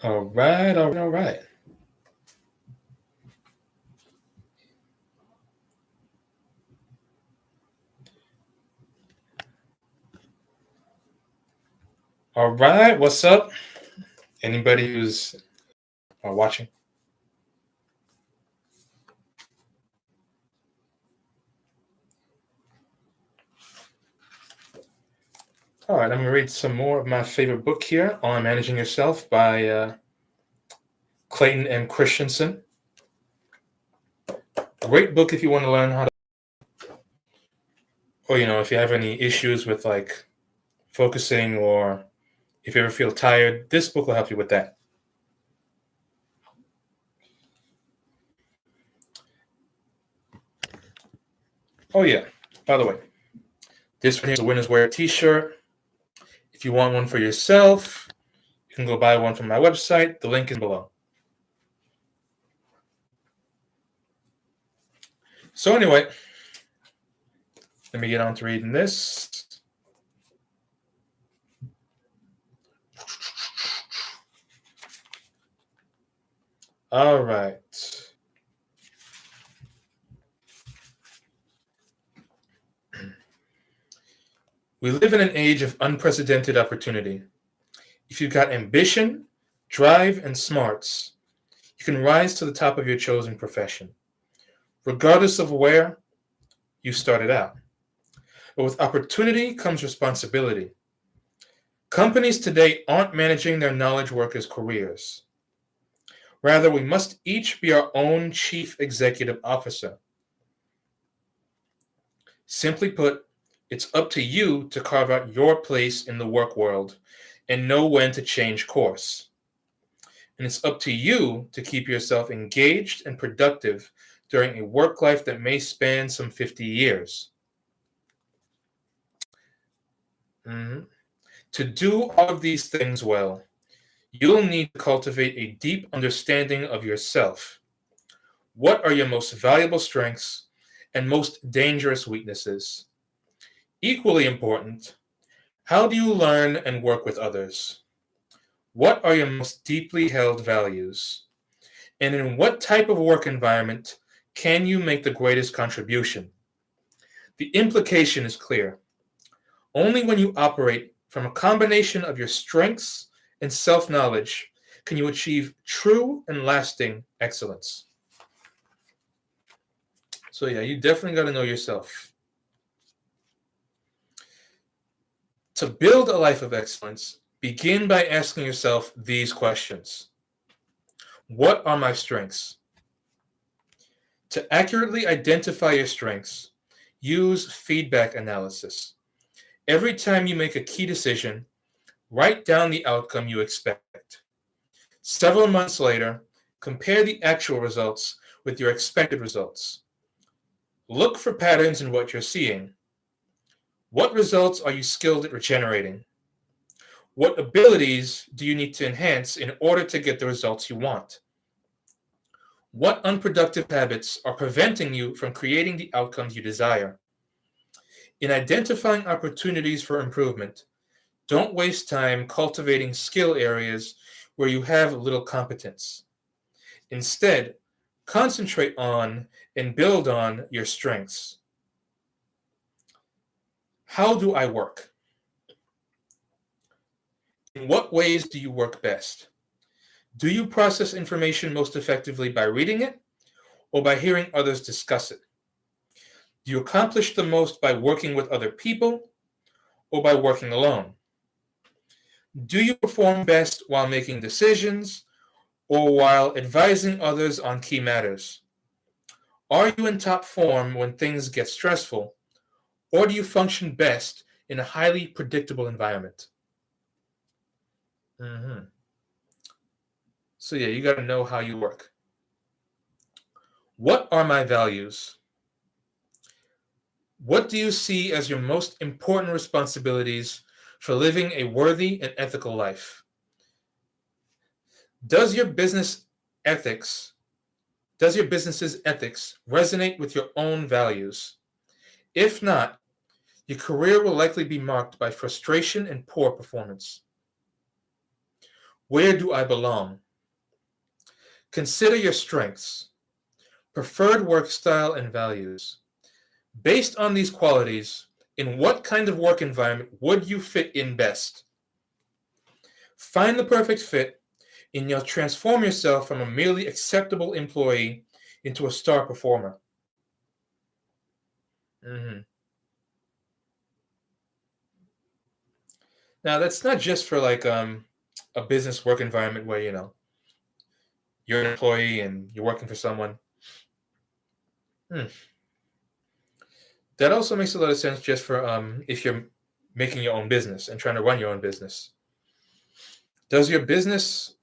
All right, all right, all right. All right, what's up? Anybody who's watching? All right, I'm going to read some more of my favorite book here on Managing Yourself by Clayton M. Christensen. Great book if you want to learn how to, or if you have any issues with like focusing, or if you ever feel tired, this book will help you with that. Oh yeah, by the way, this one here is a Winners Wear t-shirt. If you want one for yourself, you can go buy one from my website. The link is below. So anyway, let me get on to reading this. All right. We live in an age of unprecedented opportunity. If you've got ambition, drive, and smarts, you can rise to the top of your chosen profession, regardless of where you started out. But with opportunity comes responsibility. Companies today aren't managing their knowledge workers' careers. Rather, we must each be our own chief executive officer. Simply put, it's up to you to carve out your place in the work world and know when to change course. And it's up to you to keep yourself engaged and productive during a work life that may span some 50 years. To do all of these things well, you'll need to cultivate a deep understanding of yourself. What are your most valuable strengths and most dangerous weaknesses? Equally important, how do you learn and work with others? What are your most deeply held values? And in what type of work environment can you make the greatest contribution? The implication is clear. Only when you operate from a combination of your strengths and self-knowledge can you achieve true and lasting excellence. So yeah, you definitely got to know yourself. To build a life of excellence, begin by asking yourself these questions. What are my strengths? To accurately identify your strengths, use feedback analysis. Every time you make a key decision, write down the outcome you expect. Several months later, compare the actual results with your expected results. Look for patterns in what you're seeing. What results are you skilled at regenerating? What abilities do you need to enhance in order to get the results you want? What unproductive habits are preventing you from creating the outcomes you desire? In identifying opportunities for improvement, don't waste time cultivating skill areas where you have little competence. Instead, concentrate on and build on your strengths. How do I work? In what ways do you work best? Do you process information most effectively by reading it or by hearing others discuss it? Do you accomplish the most by working with other people or by working alone? Do you perform best while making decisions or while advising others on key matters? Are you in top form when things get stressful, or do you function best in a highly predictable environment? So yeah, you got to know how you work. What are my values? What do you see as your most important responsibilities for living a worthy and ethical life? Does your business's ethics resonate with your own values? If not, your career will likely be marked by frustration and poor performance. Where do I belong? Consider your strengths, preferred work style, and values. Based on these qualities, in what kind of work environment would you fit in best? Find the perfect fit, and you'll transform yourself from a merely acceptable employee into a star performer. Mhm. Now, that's not just for like a business work environment where you're an employee and you're working for someone. Hmm. That also makes a lot of sense just for if you're making your own business and trying to run your own business. Does your business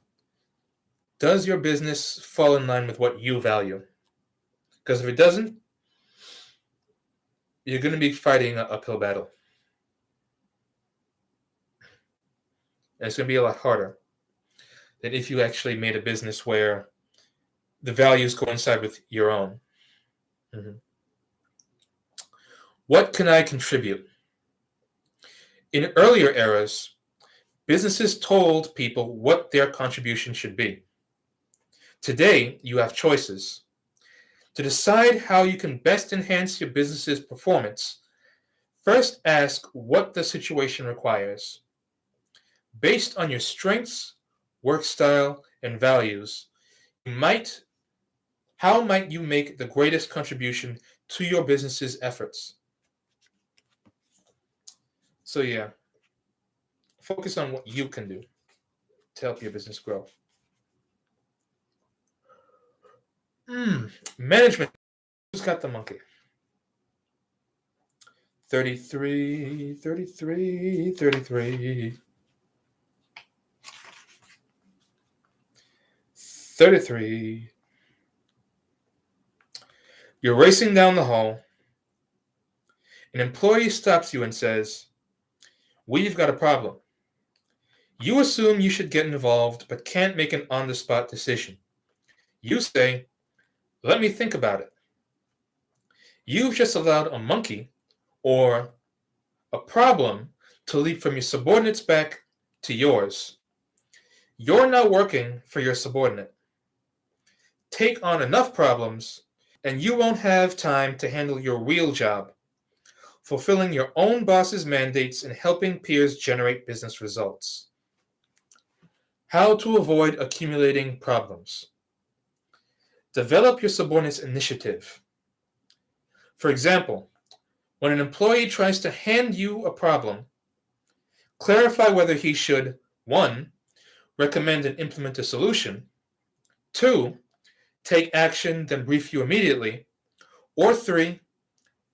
fall in line with what you value? Because if it doesn't, you're going to be fighting an uphill battle. And it's going to be a lot harder than if you actually made a business where the values coincide with your own. Mhm. What can I contribute? In earlier eras, businesses told people what their contribution should be. Today, you have choices. To decide how you can best enhance your business's performance, first ask what the situation requires. Based on your strengths, work style, and values, how might you make the greatest contribution to your business's efforts? So yeah, focus on what you can do to help your business grow. Management. Who's got the monkey? 33, 33, 33. 33. You're racing down the hall. An employee stops you and says, "We've got a problem." You assume you should get involved but can't make an on-the-spot decision. You say, "Let me think about it." You've just allowed a monkey or a problem to leap from your subordinate's back to yours. You're now working for your subordinate. Take on enough problems, and you won't have time to handle your real job, fulfilling your own boss's mandates and helping peers generate business results. How to avoid accumulating problems. Develop your subordinate's initiative. For example, when an employee tries to hand you a problem, clarify whether he should 1. Recommend and implement a solution, 2. Take action, then brief you immediately, or 3.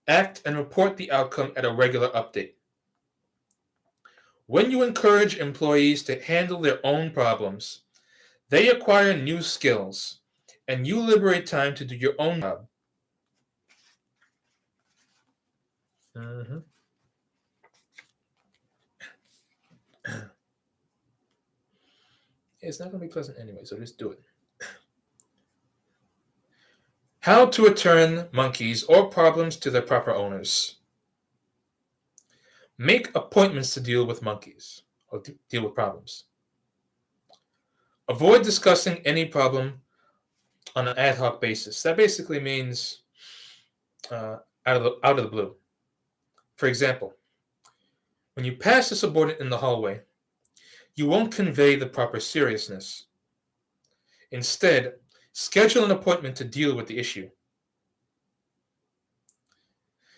Act and report the outcome at a regular update. When you encourage employees to handle their own problems, they acquire new skills, and you liberate time to do your own job. It's not going to be pleasant anyway, so just do it. How to return monkeys or problems to their proper owners. Make appointments to deal with monkeys or deal with problems. Avoid discussing any problem on an ad hoc basis. That basically means out of the blue. For example, when you pass a subordinate in the hallway, you won't convey the proper seriousness. Instead, schedule an appointment to deal with the issue.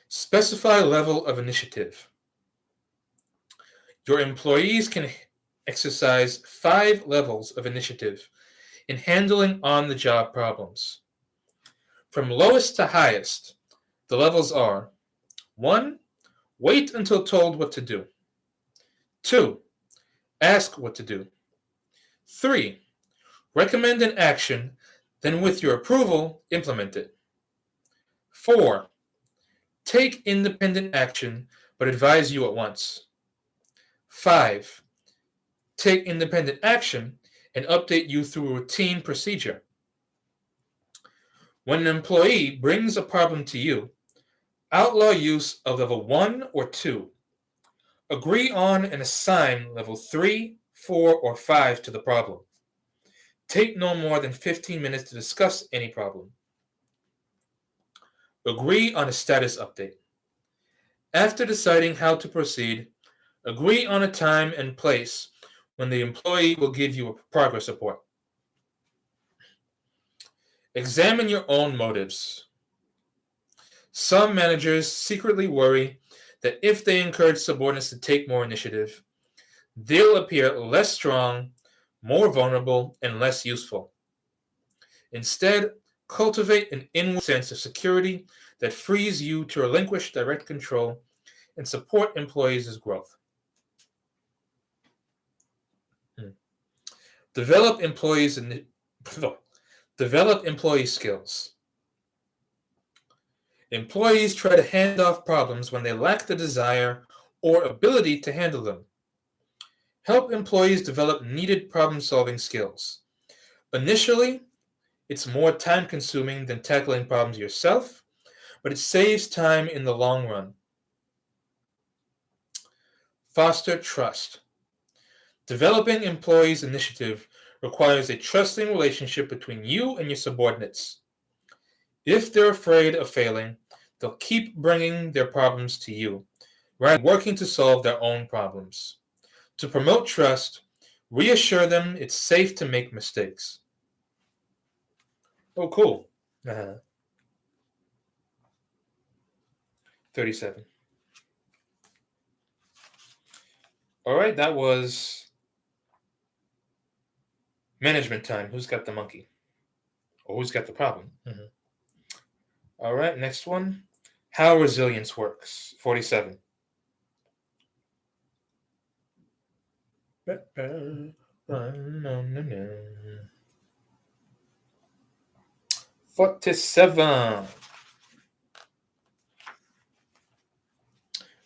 Specify level of initiative. Your employees can exercise 5 levels of initiative in handling on-the-job problems. From lowest to highest, the levels are 1. Wait until told what to do. 2. Ask what to do. 3. Recommend an action, then with your approval, implement it. 4. Take independent action, but advise you at once. 5. Take independent action and update you through a routine procedure. When an employee brings a problem to you, outlaw use of level 1 or 2. Agree on and assign level 3, 4, or 5 to the problem. Take no more than 15 minutes to discuss any problem. Agree on a status update. After deciding how to proceed, agree on a time and place when the employee will give you a progress report. Examine your own motives. Some managers secretly worry that if they encourage subordinates to take more initiative, they'll appear less strong, more vulnerable, and less useful. Instead, cultivate an inward sense of security that frees you to relinquish direct control and support employees' growth. Develop employee skills. Employees try to hand off problems when they lack the desire or ability to handle them. Help employees develop needed problem-solving skills. Initially, it's more time-consuming than tackling problems yourself, but it saves time in the long run. Foster trust. Developing employees' initiative requires a trusting relationship between you and your subordinates. If they're afraid of failing, they'll keep bringing their problems to you, rather than working to solve their own problems. To promote trust, reassure them it's safe to make mistakes. Oh, cool. 37. All right, that was management time. Who's got the monkey? Or who's got the problem? All right, next one. How resilience works. 47. 47.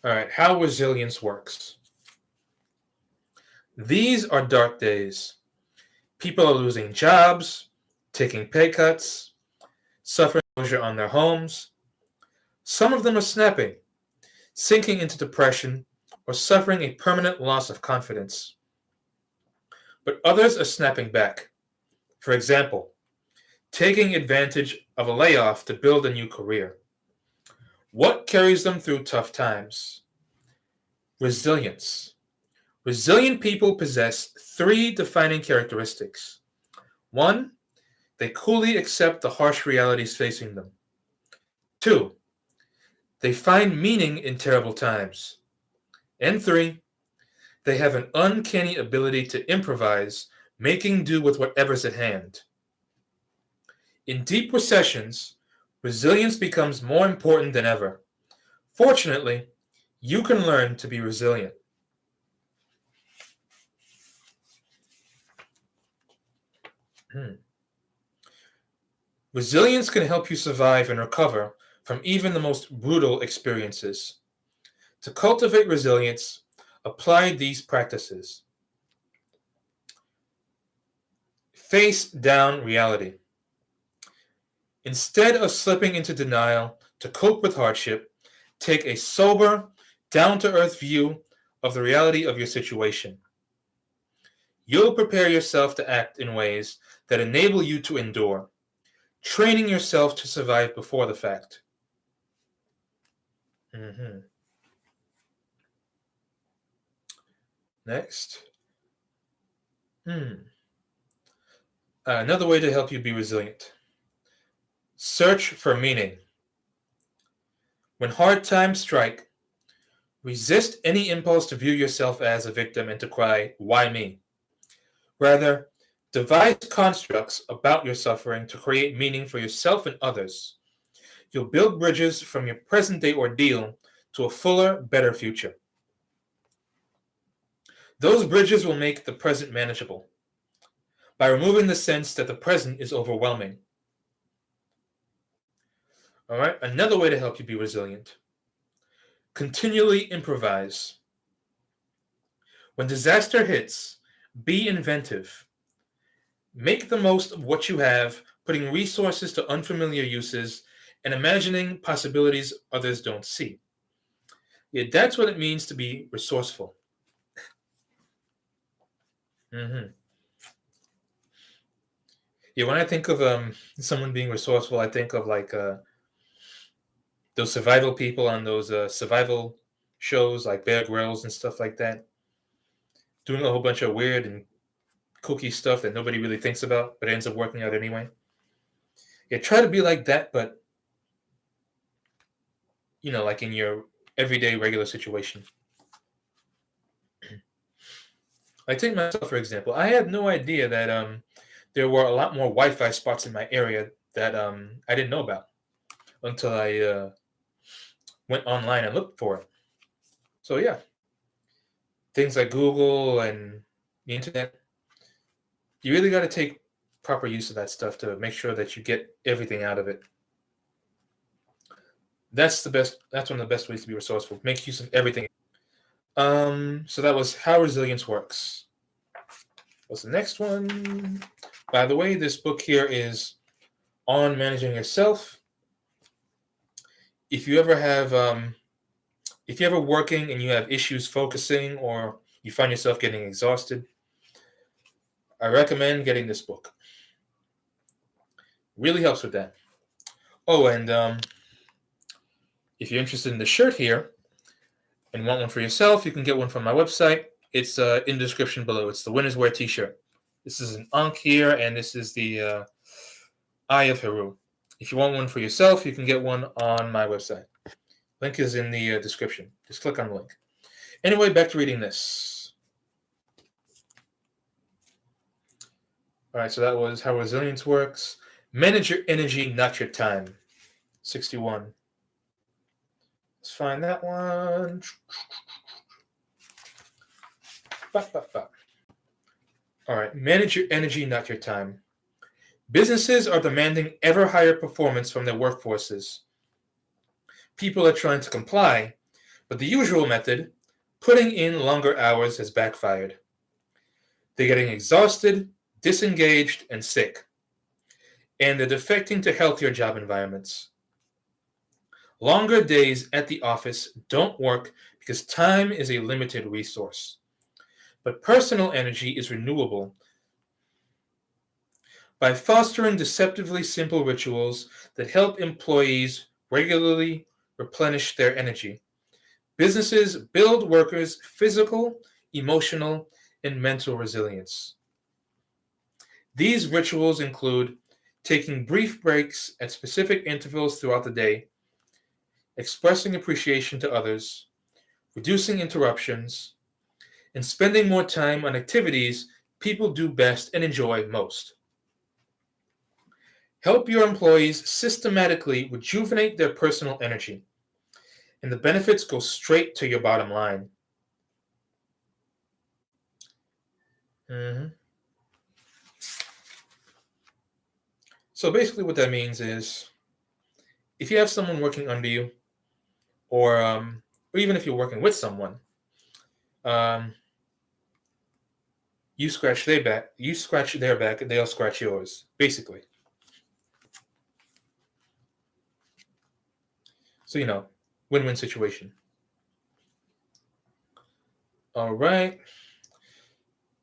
All right, how resilience works. These are dark days. People are losing jobs, taking pay cuts, suffering foreclosure on their homes. Some of them are snapping, sinking into depression, or suffering a permanent loss of confidence. But others are snapping back. For example, taking advantage of a layoff to build a new career. What carries them through tough times? Resilience. Resilient people possess 3 defining characteristics. 1, they coolly accept the harsh realities facing them. 2, they find meaning in terrible times. And 3, they have an uncanny ability to improvise, making do with whatever's at hand. In deep recessions, resilience becomes more important than ever. Fortunately, you can learn to be resilient. Resilience can help you survive and recover from even the most brutal experiences. To cultivate resilience, apply these practices. Face down reality. Instead of slipping into denial to cope with hardship, take a sober, down-to-earth view of the reality of your situation. You'll prepare yourself to act in ways that enable you to endure, training yourself to survive before the fact. Next. Another way to help you be resilient. Search for meaning. When hard times strike, resist any impulse to view yourself as a victim and to cry, "Why me?" Rather, devise constructs about your suffering to create meaning for yourself and others. You'll build bridges from your present-day ordeal to a fuller, better future. Those bridges will make the present manageable by removing the sense that the present is overwhelming. All right, another way to help you be resilient. Continually improvise. When disaster hits, be inventive. Make the most of what you have, putting resources to unfamiliar uses and imagining possibilities others don't see. Yeah, that's what it means to be resourceful. Hmm. Yeah, when I think of someone being resourceful, I think of like those survival people on those survival shows like Bear Grylls and stuff like that, doing a whole bunch of weird and kooky stuff that nobody really thinks about, but ends up working out anyway. Yeah, try to be like that, but like in your everyday regular situation. I take myself for example. I had no idea that there were a lot more Wi-Fi spots in my area that I didn't know about until I went online and looked for it. So yeah, things like Google and the internet, you really got to take proper use of that stuff to make sure that you get everything out of it. That's the best. That's one of the best ways to be resourceful. Make use of everything. So that was how resilience works. What's the next one? By the way, this book here is on managing yourself. If you ever have, if you're ever working and you have issues focusing, or you find yourself getting exhausted, I recommend getting this book. Really helps with that. Oh, and if you're interested in the shirt here and want one for yourself, you can get one from my website. It's in the description below. It's the Winners Wear t-shirt. This is an Ankh here, and this is the Eye of Heru. If you want one for yourself, you can get one on my website. Link is in the description. Just click on the link. Anyway, back to reading this. All right, so that was how resilience works. Manage your energy, not your time. 61. Let's find that one. All right, manage your energy, not your time. Businesses are demanding ever higher performance from their workforces. People are trying to comply, but the usual method, putting in longer hours, has backfired. They're getting exhausted, disengaged, and sick, and they're defecting to healthier job environments. Longer days at the office don't work because time is a limited resource. But personal energy is renewable. By fostering deceptively simple rituals that help employees regularly replenish their energy, businesses build workers' physical, emotional, and mental resilience. These rituals include taking brief breaks at specific intervals throughout the day, expressing appreciation to others, reducing interruptions, and spending more time on activities people do best and enjoy most. Help your employees systematically rejuvenate their personal energy, and the benefits go straight to your bottom line. Mhm. So basically, what that means is, if you have someone working under you, or even if you're working with someone, um, you scratch their back, and they'll scratch yours. Basically, so win-win situation. All right.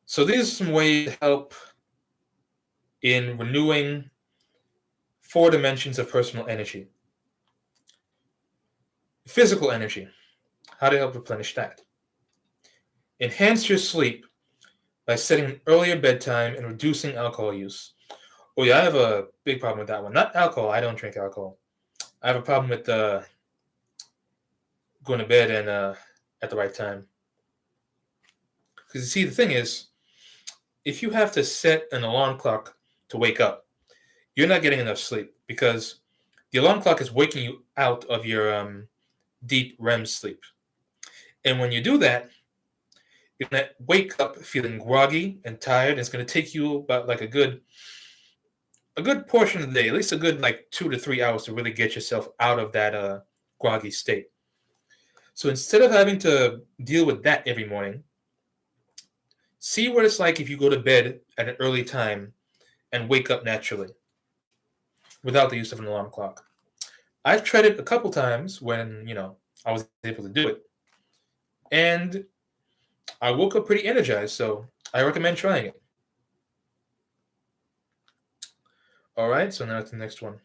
So these are some ways to help in renewing 4 dimensions of personal energy. Physical energy, how to help replenish that. Enhance your sleep by setting an earlier bedtime and reducing alcohol use. Oh yeah, I have a big problem with that one. Not alcohol, I don't drink alcohol. I have a problem with going to bed and at the right time. Because you see, the thing is, if you have to set an alarm clock to wake up, you're not getting enough sleep, because the alarm clock is waking you out of your deep REM sleep. And when you do that, you're going to wake up feeling groggy and tired. And it's going to take you about like a good portion of the day, at least a good like 2 to 3 hours to really get yourself out of that groggy state. So instead of having to deal with that every morning, see what it's like if you go to bed at an early time and wake up naturally without the use of an alarm clock. I've tried it a couple times when, I was able to do it. And I woke up pretty energized. So I recommend trying it. All right, so now to the next one.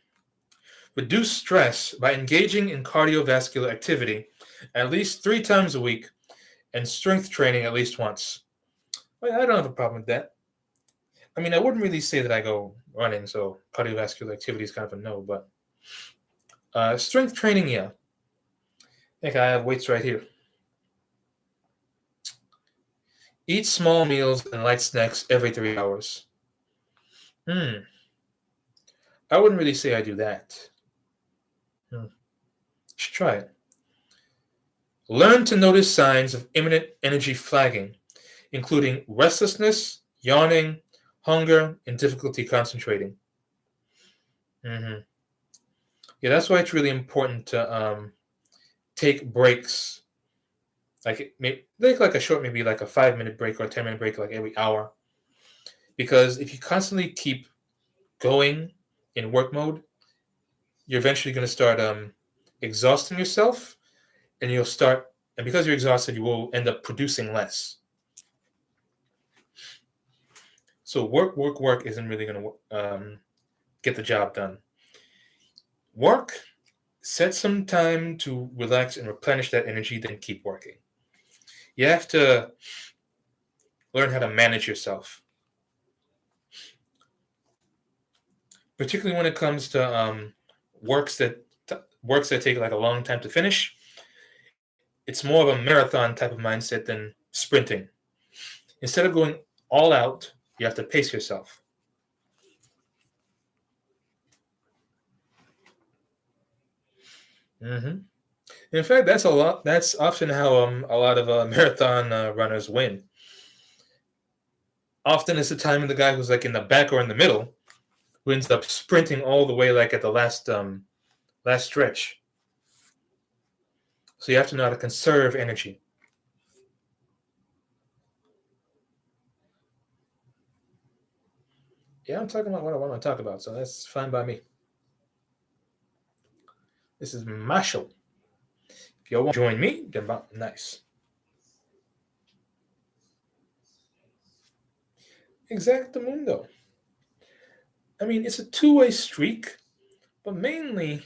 Reduce stress by engaging in cardiovascular activity at least 3 times a week and strength training at least once. Well, I don't have a problem with that. I mean, I wouldn't really say that I go running, so cardiovascular activity is kind of a no, but strength training, yeah. I think I have weights right here. Eat small meals and light snacks every 3 hours. I wouldn't really say I do that. Should try it. Learn to notice signs of imminent energy flagging, including restlessness, yawning, hunger, and difficulty concentrating. Yeah, that's why it's really important to take breaks. Like a short, maybe like a 5-minute break or a 10-minute break, like every hour. Because if you constantly keep going in work mode, you're eventually going to start exhausting yourself, and because you're exhausted, you will end up producing less. So work isn't really going to get the job done. Work, set some time to relax and replenish that energy, then keep working. You have to learn how to manage yourself. Particularly when it comes to works that take like a long time to finish. It's more of a marathon type of mindset than sprinting. Instead of going all out, you have to pace yourself. In fact, that's often how a lot of marathon runners win. Often it's the time of the guy who's like in the back or in the middle who ends up sprinting all the way like at the last stretch. So you have to know how to conserve energy. Yeah, I'm talking about what I want to talk about, so that's fine by me. This is Marshall. If y'all want to join me, then nice. Exactamundo. I mean, it's a two-way streak, but mainly,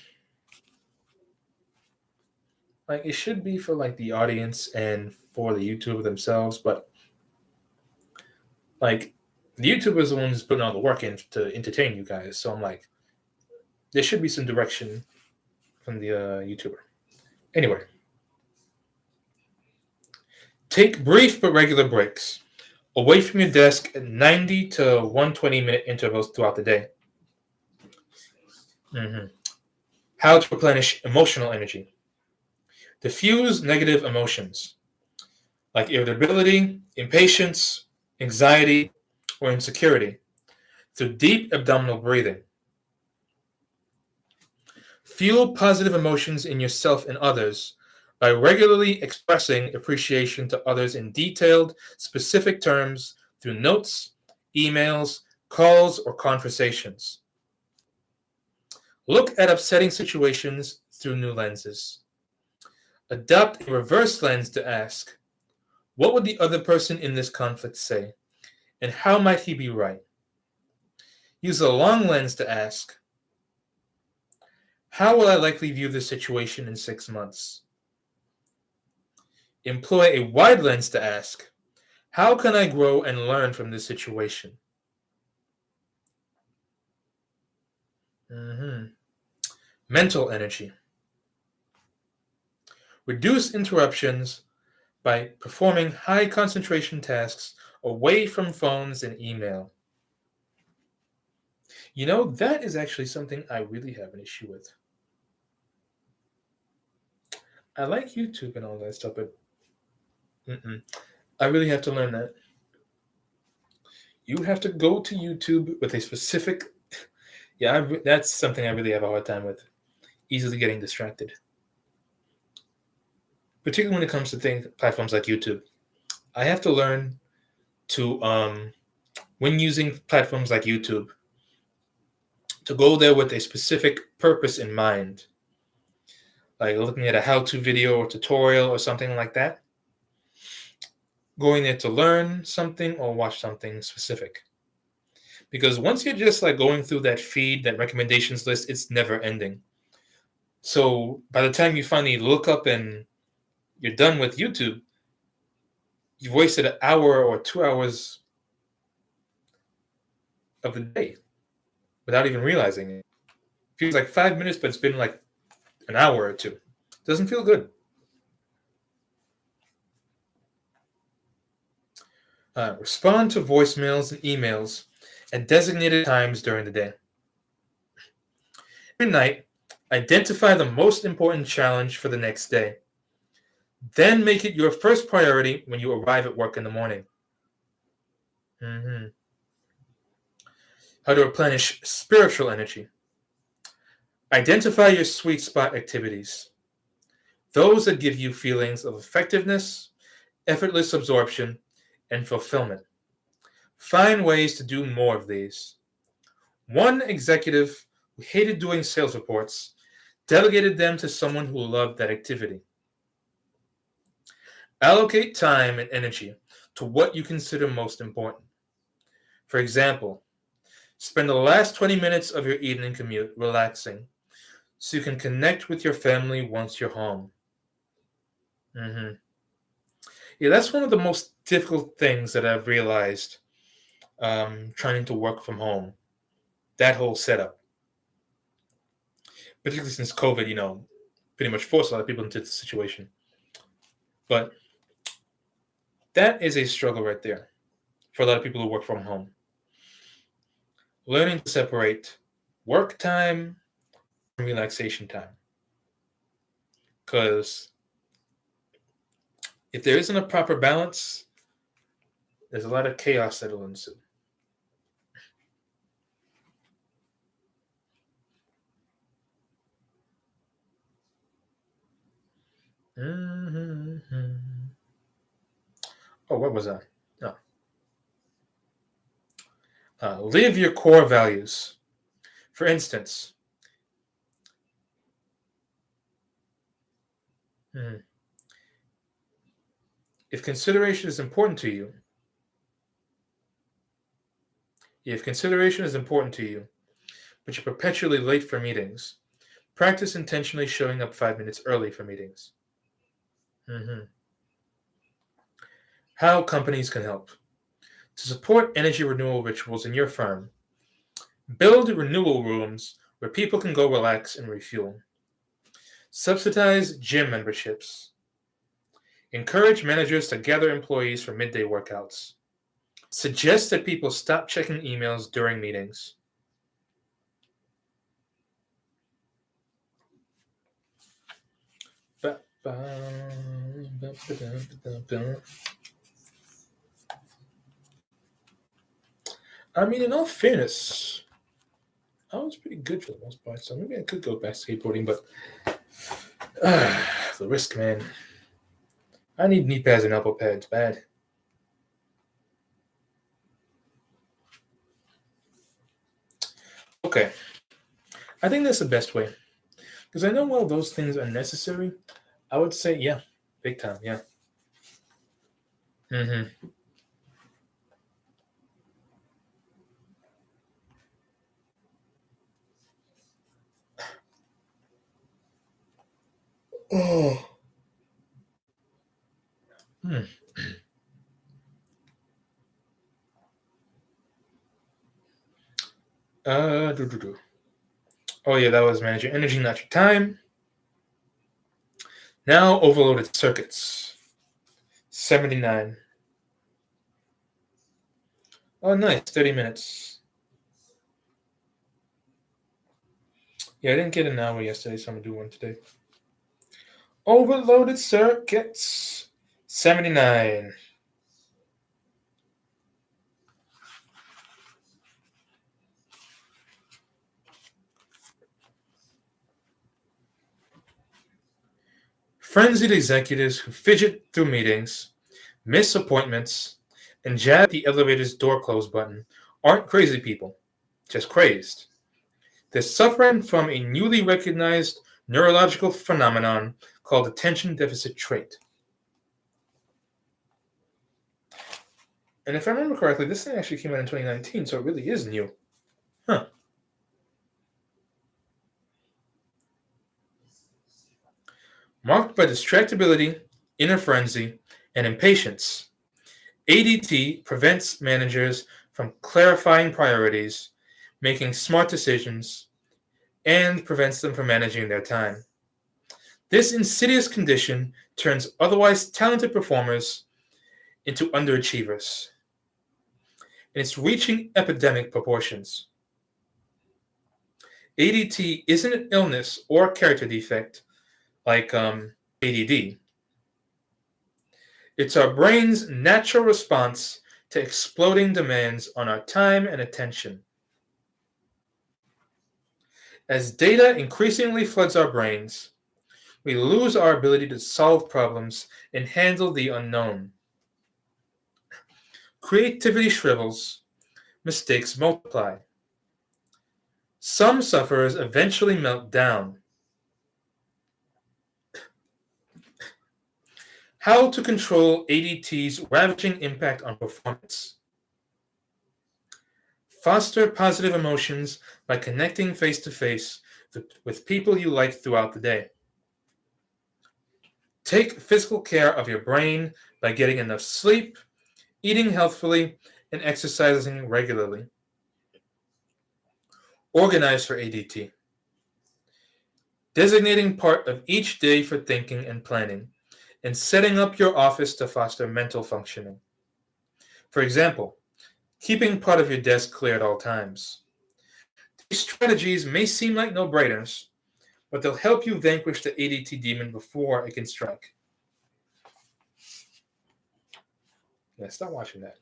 like, it should be for like the audience and for the YouTuber themselves, but like the YouTuber is the one who's putting all the work in to entertain you guys. So I'm like, there should be some direction from the YouTuber. Anyway, take brief but regular breaks away from your desk at 90 to 120-minute intervals throughout the day. How to replenish emotional energy. Diffuse negative emotions like irritability, impatience, anxiety, or insecurity through deep abdominal breathing. Fuel positive emotions in yourself and others by regularly expressing appreciation to others in detailed, specific terms through notes, emails, calls, or conversations. Look at upsetting situations through new lenses. Adopt a reverse lens to ask, what would the other person in this conflict say? And how might he be right? Use a long lens to ask, how will I likely view this situation in 6 months? Employ a wide lens to ask, how can I grow and learn from this situation? Mental energy. Reduce interruptions by performing high concentration tasks away from phones and email. You know, that is actually something I really have an issue with. I like YouTube and all that stuff, but I really have to learn that. You have to go to YouTube with a specific... Yeah, that's something I really have a hard time with. Easily getting distracted. Particularly when it comes to platforms like YouTube. I have to learn to, when using platforms like YouTube, to go there with a specific purpose in mind. Like looking at a how-to video or tutorial or something like that. going there to learn something or watch something specific. Because once you're just like going through that feed, that recommendations list, it's never ending. So by the time you finally look up and you're done with YouTube, you've wasted an hour or 2 hours of the day without even realizing it. Feels like 5 minutes, but it's been like an hour or two. Doesn't feel good. Respond to voicemails and emails at designated times during the day. Every night, identify the most important challenge for the next day. Then make it your first priority when you arrive at work in the morning. How to replenish spiritual energy. Identify your sweet spot activities. Those that give you feelings of effectiveness, effortless absorption, and fulfillment. Find ways to do more of these. One executive who hated doing sales reports delegated them to someone who loved that activity. Allocate time and energy to what you consider most important. For example, spend the last 20 minutes of your evening commute relaxing so you can connect with your family once you're home. Yeah, that's one of the most difficult things that I've realized trying to work from home. That whole setup. Particularly since COVID, pretty much forced a lot of people into the situation. But that is a struggle right there for a lot of people who work from home. Learning to separate work time from relaxation time. Because if there isn't a proper balance, there's a lot of chaos that will ensue. Oh, what was that? Live your core values. For instance, if consideration is important to you, but you're perpetually late for meetings, practice intentionally showing up 5 minutes early for meetings. How companies can help. To support energy renewal rituals in your firm, build renewal rooms where people can go relax and refuel. Subsidize gym memberships. Encourage managers to gather employees for midday workouts. Suggest that people stop checking emails during meetings. I mean, in all fairness, I was pretty good for the most part, so maybe I could go back skateboarding, but the risk, man. I need knee pads and elbow pads bad. Okay. I think that's the best way. Because I know while those things are necessary, I would say, yeah, big time, yeah. Oh. Oh yeah, that was manage your energy, not your time. Now overloaded circuits. 79. Oh nice, 30 minutes. Yeah, I didn't get an hour yesterday, so I'm gonna do one today. Overloaded circuits. 79. Frenzied executives who fidget through meetings, miss appointments, and jab the elevator's door close button aren't crazy people, just crazed. They're suffering from a newly recognized neurological phenomenon called attention deficit trait. And if I remember correctly, this thing actually came out in 2019, so it really is new. Huh. Marked by distractibility, inner frenzy, and impatience, ADT prevents managers from clarifying priorities, making smart decisions, and prevents them from managing their time. This insidious condition turns otherwise talented performers into underachievers, and it's reaching epidemic proportions. ADT isn't an illness or character defect like ADD. It's our brain's natural response to exploding demands on our time and attention. As data increasingly floods our brains, we lose our ability to solve problems and handle the unknown. Creativity shrivels, mistakes multiply. Some sufferers eventually melt down. How to control ADT's ravaging impact on performance. Foster positive emotions by connecting face to face with people you like throughout the day. Take physical care of your brain by getting enough sleep, eating healthfully, and exercising regularly. Organize for ADT. Designating part of each day for thinking and planning, and setting up your office to foster mental functioning. For example, keeping part of your desk clear at all times. These strategies may seem like no-brainers, but they'll help you vanquish the ADT demon before it can strike. Yeah, stop watching that.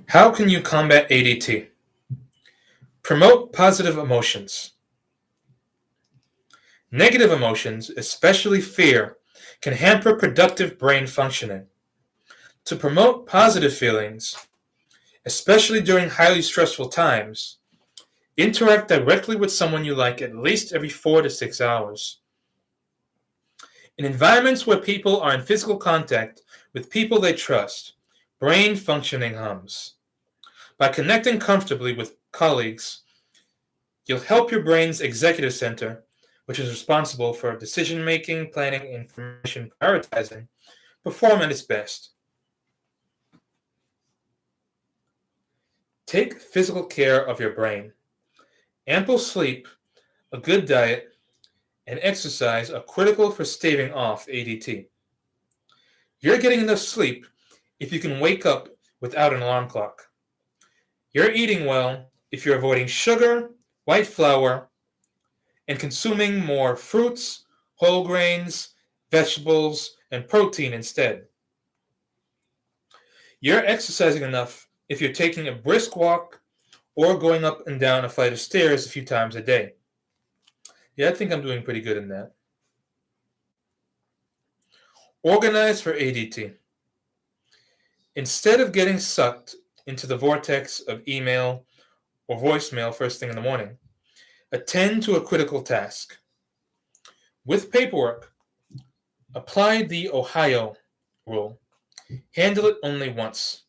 How can you combat ADT? Promote positive emotions. Negative emotions, especially fear, can hamper productive brain functioning. To promote positive feelings, especially during highly stressful times, interact directly with someone you like at least every 4 to 6 hours. In environments where people are in physical contact with people they trust, brain functioning hums. By connecting comfortably with colleagues, you'll help your brain's executive center, which is responsible for decision-making, planning, information prioritizing, perform at its best. Take physical care of your brain. Ample sleep, a good diet, and exercise are critical for staving off ADT. You're getting enough sleep if you can wake up without an alarm clock. You're eating well if you're avoiding sugar, white flour, and consuming more fruits, whole grains, vegetables, and protein instead. You're exercising enough if you're taking a brisk walk or going up and down a flight of stairs a few times a day. Yeah, I think I'm doing pretty good in that. Organize for ADT. Instead of getting sucked into the vortex of email or voicemail first thing in the morning, attend to a critical task. With paperwork, apply the Ohio rule. Handle it only once.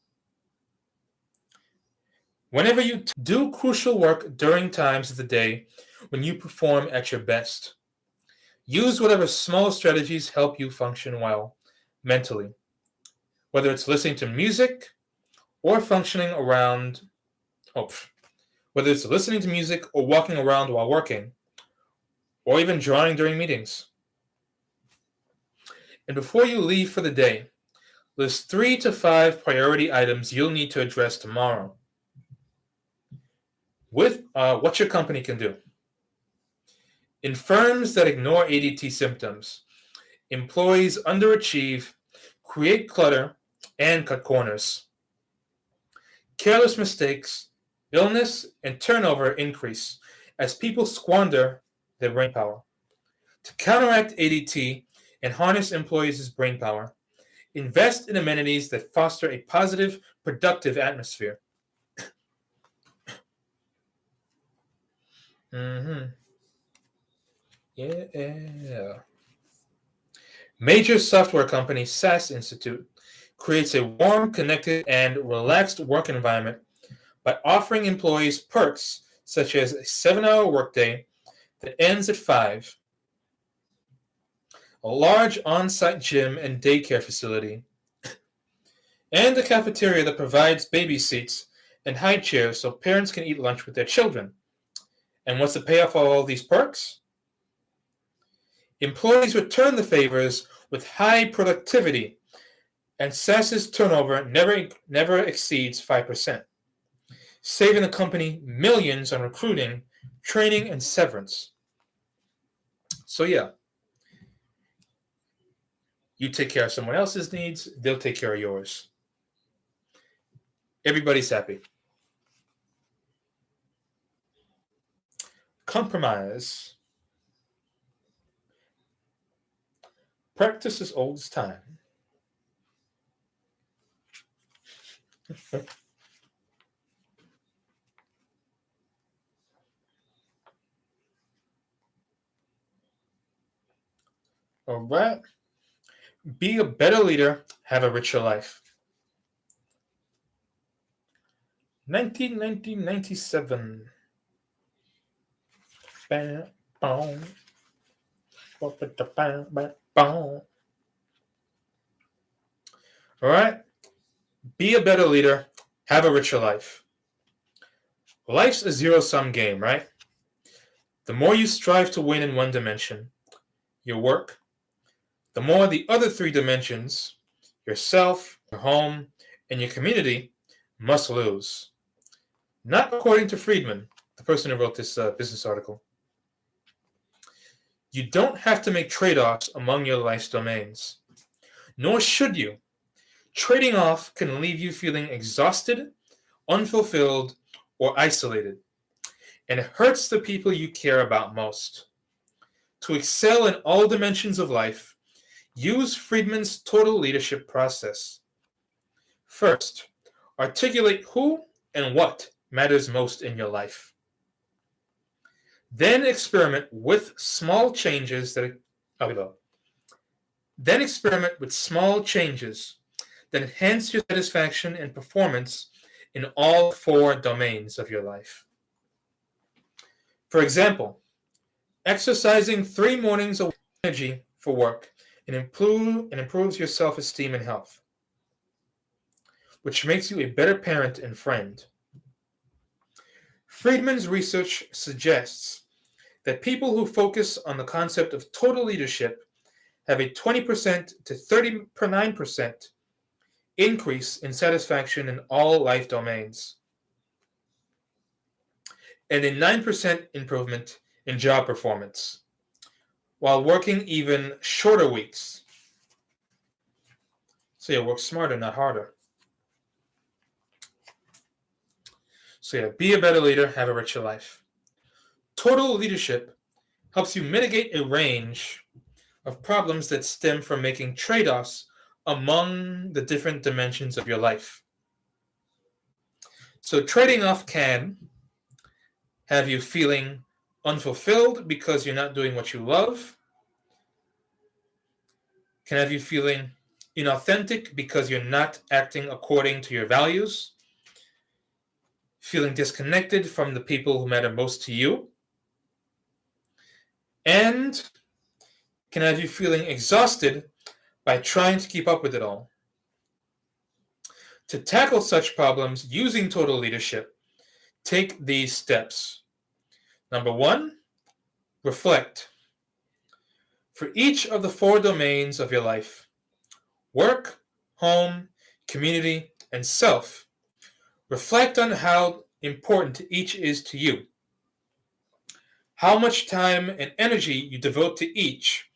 Whenever you do crucial work during times of the day when you perform at your best, use whatever small strategies help you function well mentally, whether it's listening to music or functioning around, whether it's listening to music or walking around while working, or even drawing during meetings. And before you leave for the day, list 3 to 5 priority items you'll need to address tomorrow. With what your company can do. In firms that ignore ADT symptoms, employees underachieve, create clutter, and cut corners. Careless mistakes, illness, and turnover increase as people squander their brain power. To counteract ADT and harness employees' brain power, invest in amenities that foster a positive, productive atmosphere. Yeah. Major software company SAS Institute creates a warm, connected, and relaxed work environment by offering employees perks such as a 7-hour workday that ends at 5, a large on-site gym and daycare facility, and a cafeteria that provides baby seats and high chairs so parents can eat lunch with their children. And what's the payoff for all these perks? Employees return the favors with high productivity, and SAS's turnover never exceeds 5%, saving the company millions on recruiting, training, and severance. So yeah, you take care of someone else's needs, they'll take care of yours. Everybody's happy. Compromise. Practice as old as time. All right. Be a better leader, have a richer life. 1997. All right. Be a better leader, have a richer life. Life's a zero-sum game, right? The more you strive to win in one dimension, your work, the more the other 3 dimensions, yourself, your home, and your community, must lose. Not according to Friedman, the person who wrote this business article. You don't have to make trade-offs among your life's domains. Nor should you. Trading off can leave you feeling exhausted, unfulfilled, or isolated. And it hurts the people you care about most. To excel in all dimensions of life, use Friedman's total leadership process. First, articulate who and what matters most in your life. Then experiment with small changes that enhance your satisfaction and performance in all 4 domains of your life. For example, exercising 3 mornings of energy for work and improves your self-esteem and health, which makes you a better parent and friend. Friedman's research suggests that people who focus on the concept of total leadership have a 20% to 39% increase in satisfaction in all life domains, and a 9% improvement in job performance, while working even shorter weeks. So work smarter, not harder. So be a better leader, have a richer life. Total leadership helps you mitigate a range of problems that stem from making trade-offs among the different dimensions of your life. So trading off can have you feeling unfulfilled because you're not doing what you love, can have you feeling inauthentic because you're not acting according to your values, feeling disconnected from the people who matter most to you, and can have you feeling exhausted by trying to keep up with it all. To tackle such problems using total leadership, take these steps. Number 1, reflect. For each of the 4 domains of your life, work, home, community, and self, reflect on how important each is to you, how much time and energy you devote to each,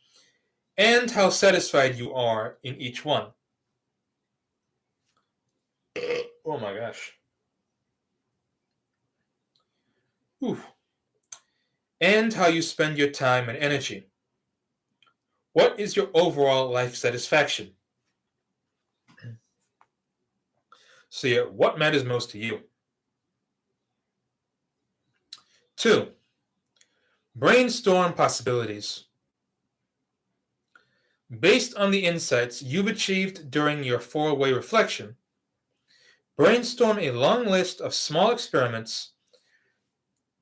and how satisfied you are in each one. Oh my gosh. Whew. And how you spend your time and energy. What is your overall life satisfaction? So, yeah, what matters most to you? 2. Brainstorm possibilities. Based on the insights you've achieved during your 4-way reflection, brainstorm a long list of small experiments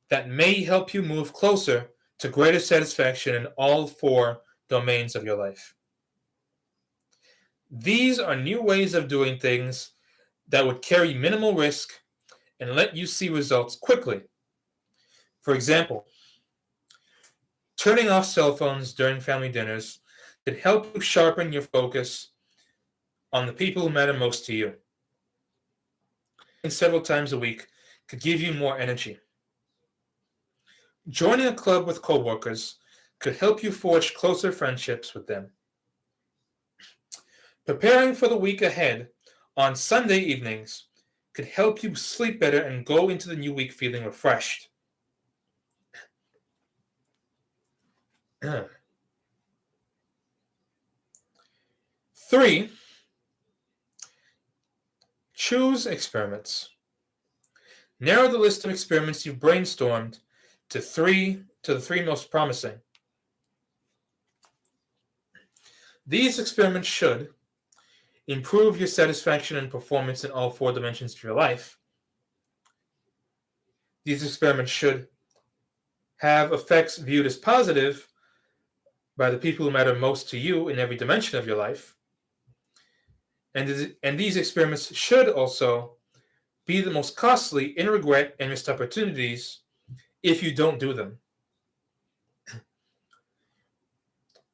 that may help you move closer to greater satisfaction in all 4 domains of your life. These are new ways of doing things that would carry minimal risk and let you see results quickly. For example, turning off cell phones during family dinners could help you sharpen your focus on the people who matter most to you. And several times a week could give you more energy. Joining a club with coworkers could help you forge closer friendships with them. Preparing for the week ahead on Sunday evenings could help you sleep better and go into the new week feeling refreshed. 3. Choose experiments. Narrow the list of experiments you've brainstormed to the three most promising. These experiments should improve your satisfaction and performance in all 4 dimensions of your life. These experiments should have effects viewed as positive by the people who matter most to you in every dimension of your life. And these experiments should also be the most costly in regret and missed opportunities if you don't do them.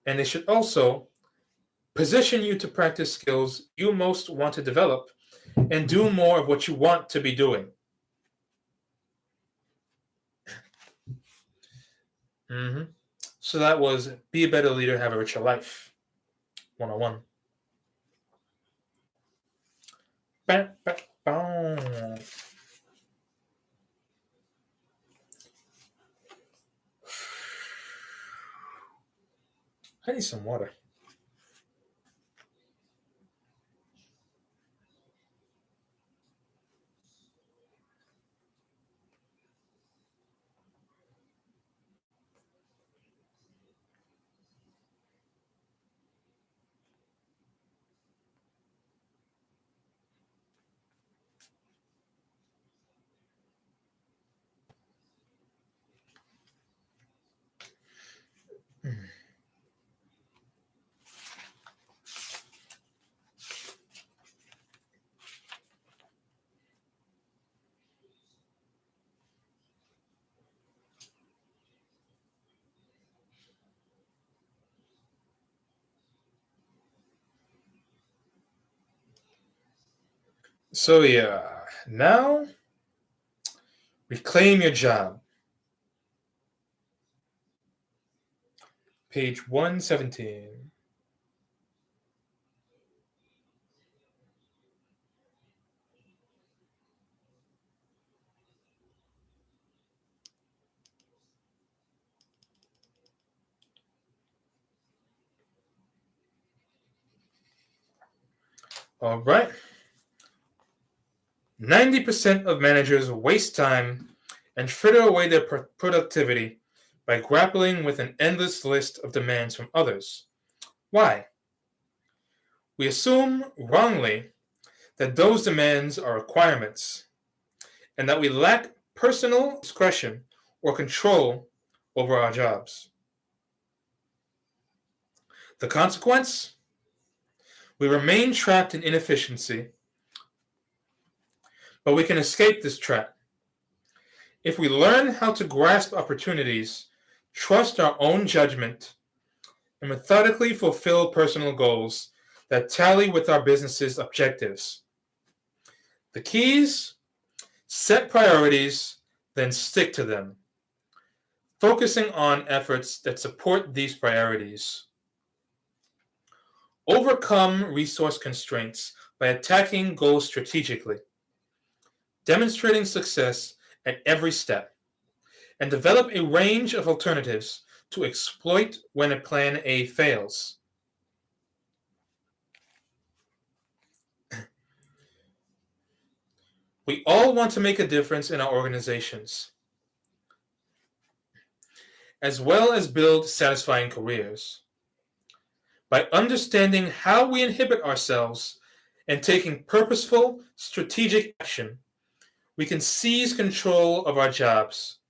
And they should also position you to practice skills you most want to develop and do more of what you want to be doing. So that was Be a Better Leader, Have a Richer Life 101. I need some water. So yeah, now reclaim your job. Page 117. All right. 90% of managers waste time and fritter away their productivity by grappling with an endless list of demands from others. Why? We assume wrongly that those demands are requirements and that we lack personal discretion or control over our jobs. The consequence? We remain trapped in inefficiency, but we can escape this trap if we learn how to grasp opportunities, trust our own judgment, and methodically fulfill personal goals that tally with our business's objectives. The keys: set priorities, then stick to them, focusing on efforts that support these priorities. Overcome resource constraints by attacking goals strategically, demonstrating success at every step, and develop a range of alternatives to exploit when a plan A fails. We all want to make a difference in our organizations, as well as build satisfying careers. By understanding how we inhibit ourselves and taking purposeful, strategic action, we can seize control of our jobs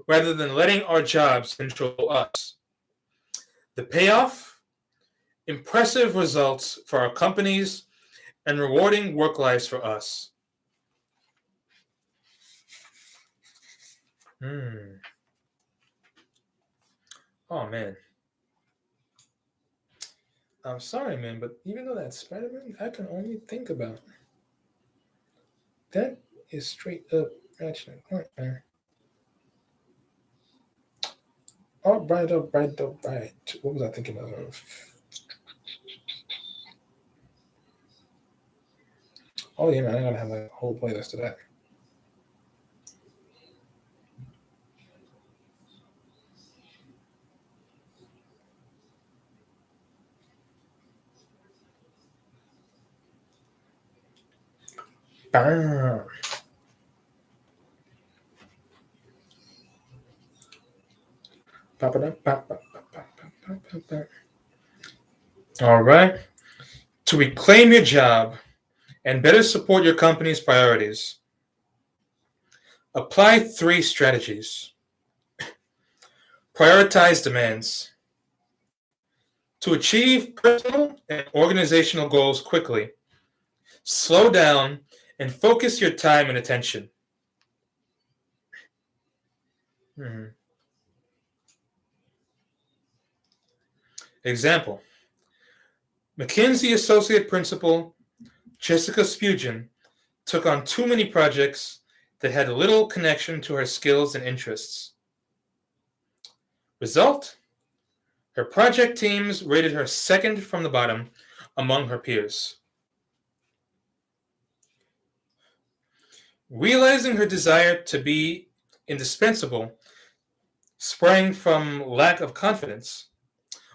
rather than letting our jobs control us. The payoff? Impressive results for our companies and rewarding work lives for us. Oh man. I'm sorry, man, but even though that's Spider-Man, I can only think about that is straight up Ratchet and Clank, man. All right, all right, all right. What was I thinking of? Oh yeah, man, I gotta have like a whole playlist of that. Bam. All right. To reclaim your job and better support your company's priorities, apply 3 strategies. Prioritize demands. To achieve personal and organizational goals quickly, slow down and focus your time and attention. Example: McKinsey Associate Principal Jessica Spugin took on too many projects that had little connection to her skills and interests. Result? Her project teams rated her second from the bottom among her peers. Realizing her desire to be indispensable sprang from lack of confidence.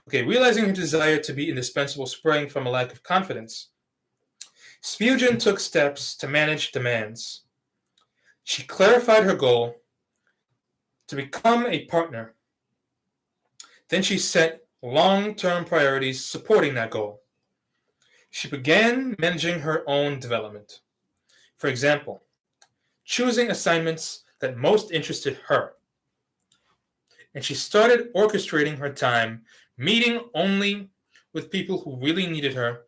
Realizing her desire to be indispensable sprang from a lack of confidence. Spugin took steps to manage demands. She clarified her goal to become a partner. Then she set long-term priorities supporting that goal. She began managing her own development. For example, choosing assignments that most interested her. And she started orchestrating her time, meeting only with people who really needed her,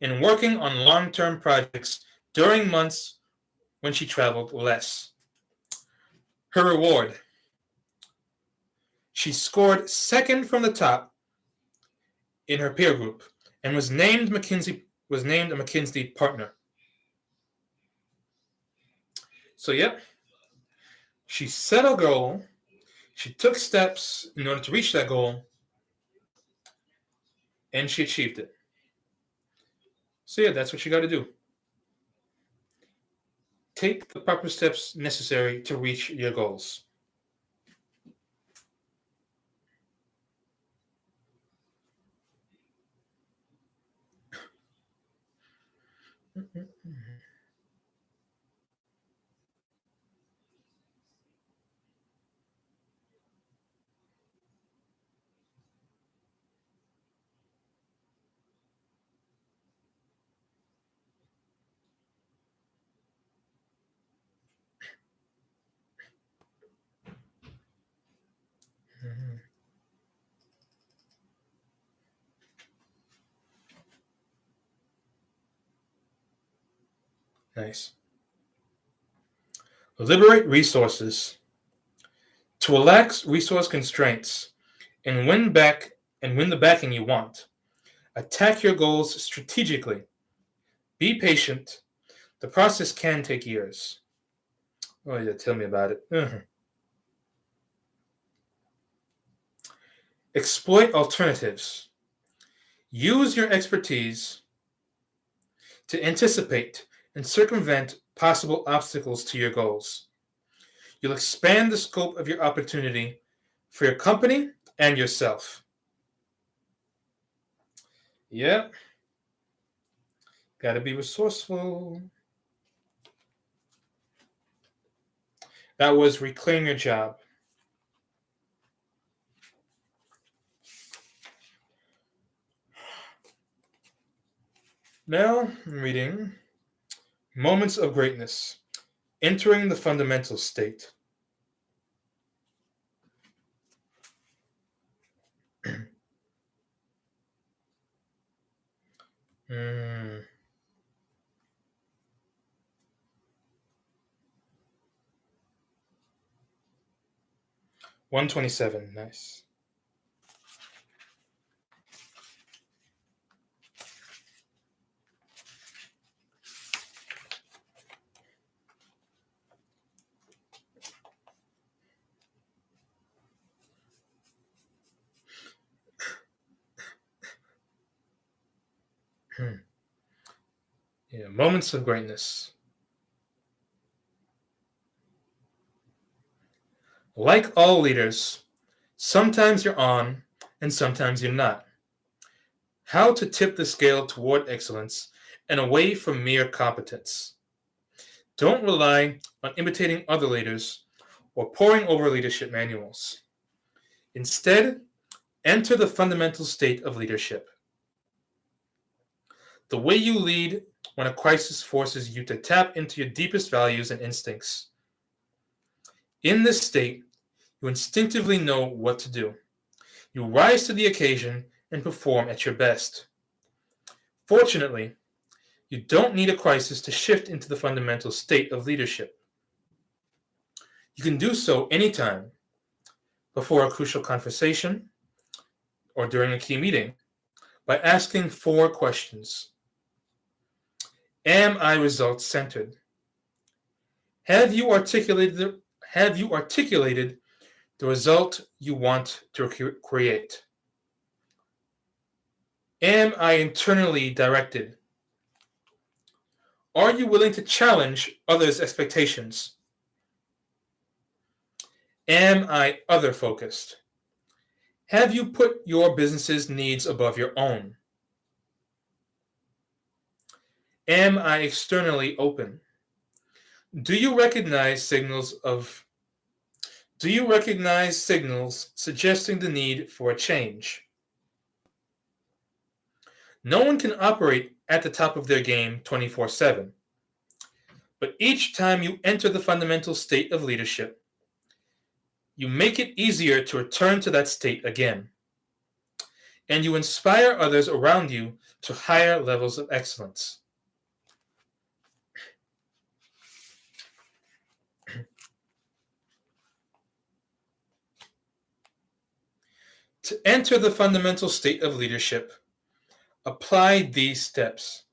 and working on long-term projects during months when she traveled less. Her reward: she scored second from the top in her peer group and was named a McKinsey partner. So yeah, she set a goal, she took steps in order to reach that goal, and she achieved it. So yeah, that's what you got to do. Take the proper steps necessary to reach your goals. Nice. Liberate resources. To relax resource constraints and win the backing you want. Attack your goals strategically. Be patient. The process can take years. Oh yeah, tell me about it. Exploit alternatives. Use your expertise to anticipate and circumvent possible obstacles to your goals. You'll expand the scope of your opportunity for your company and yourself. Yeah. Got to be resourceful. That was Reclaim Your Job. Now I'm reading Moments of Greatness, Entering the Fundamental State. Hmm. 127, nice. Yeah, moments of greatness. Like all leaders, sometimes you're on and sometimes you're not. How to tip the scale toward excellence and away from mere competence. Don't rely on imitating other leaders or poring over leadership manuals. Instead, enter the fundamental state of leadership. The way you lead when a crisis forces you to tap into your deepest values and instincts. In this state, you instinctively know what to do. You rise to the occasion and perform at your best. Fortunately, you don't need a crisis to shift into the fundamental state of leadership. You can do so anytime, before a crucial conversation or during a key meeting, by asking 4 questions. Am I results centered? Have you articulated the result you want to create? Am I internally directed? Are you willing to challenge others' expectations? Am I other focused? Have you put your business's needs above your own? Am I externally open? Do you recognize signals suggesting the need for a change? No one can operate at the top of their game 24/7. But each time you enter the fundamental state of leadership, you make it easier to return to that state again. And you inspire others around you to higher levels of excellence. To enter the fundamental state of leadership, apply these steps.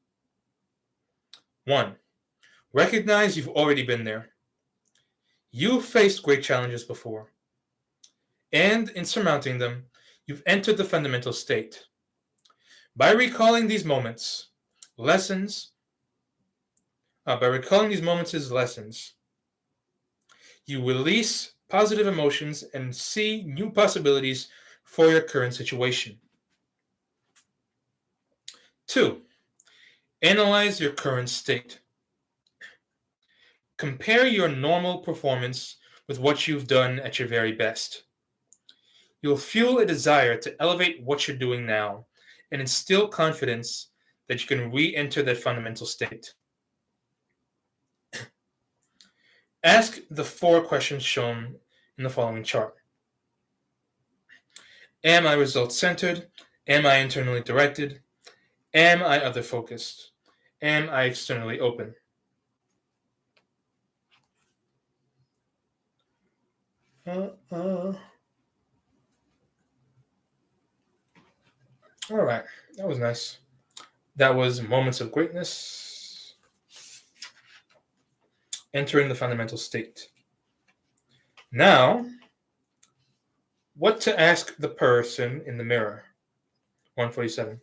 1. Recognize you've already been there. You've faced great challenges before. And in surmounting them, you've entered the fundamental state. By recalling these moments as lessons, you release positive emotions and see new possibilities for your current situation. 2. Analyze your current state. Compare your normal performance with what you've done at your very best. You'll fuel a desire to elevate what you're doing now and instill confidence that you can re-enter that fundamental state. Ask the 4 questions shown in the following chart. Am I result-centered? Am I internally directed? Am I other-focused? Am I externally open? All right, that was nice. That was Moments of Greatness, Entering the Fundamental State. Now, what to ask the person in the mirror. 147.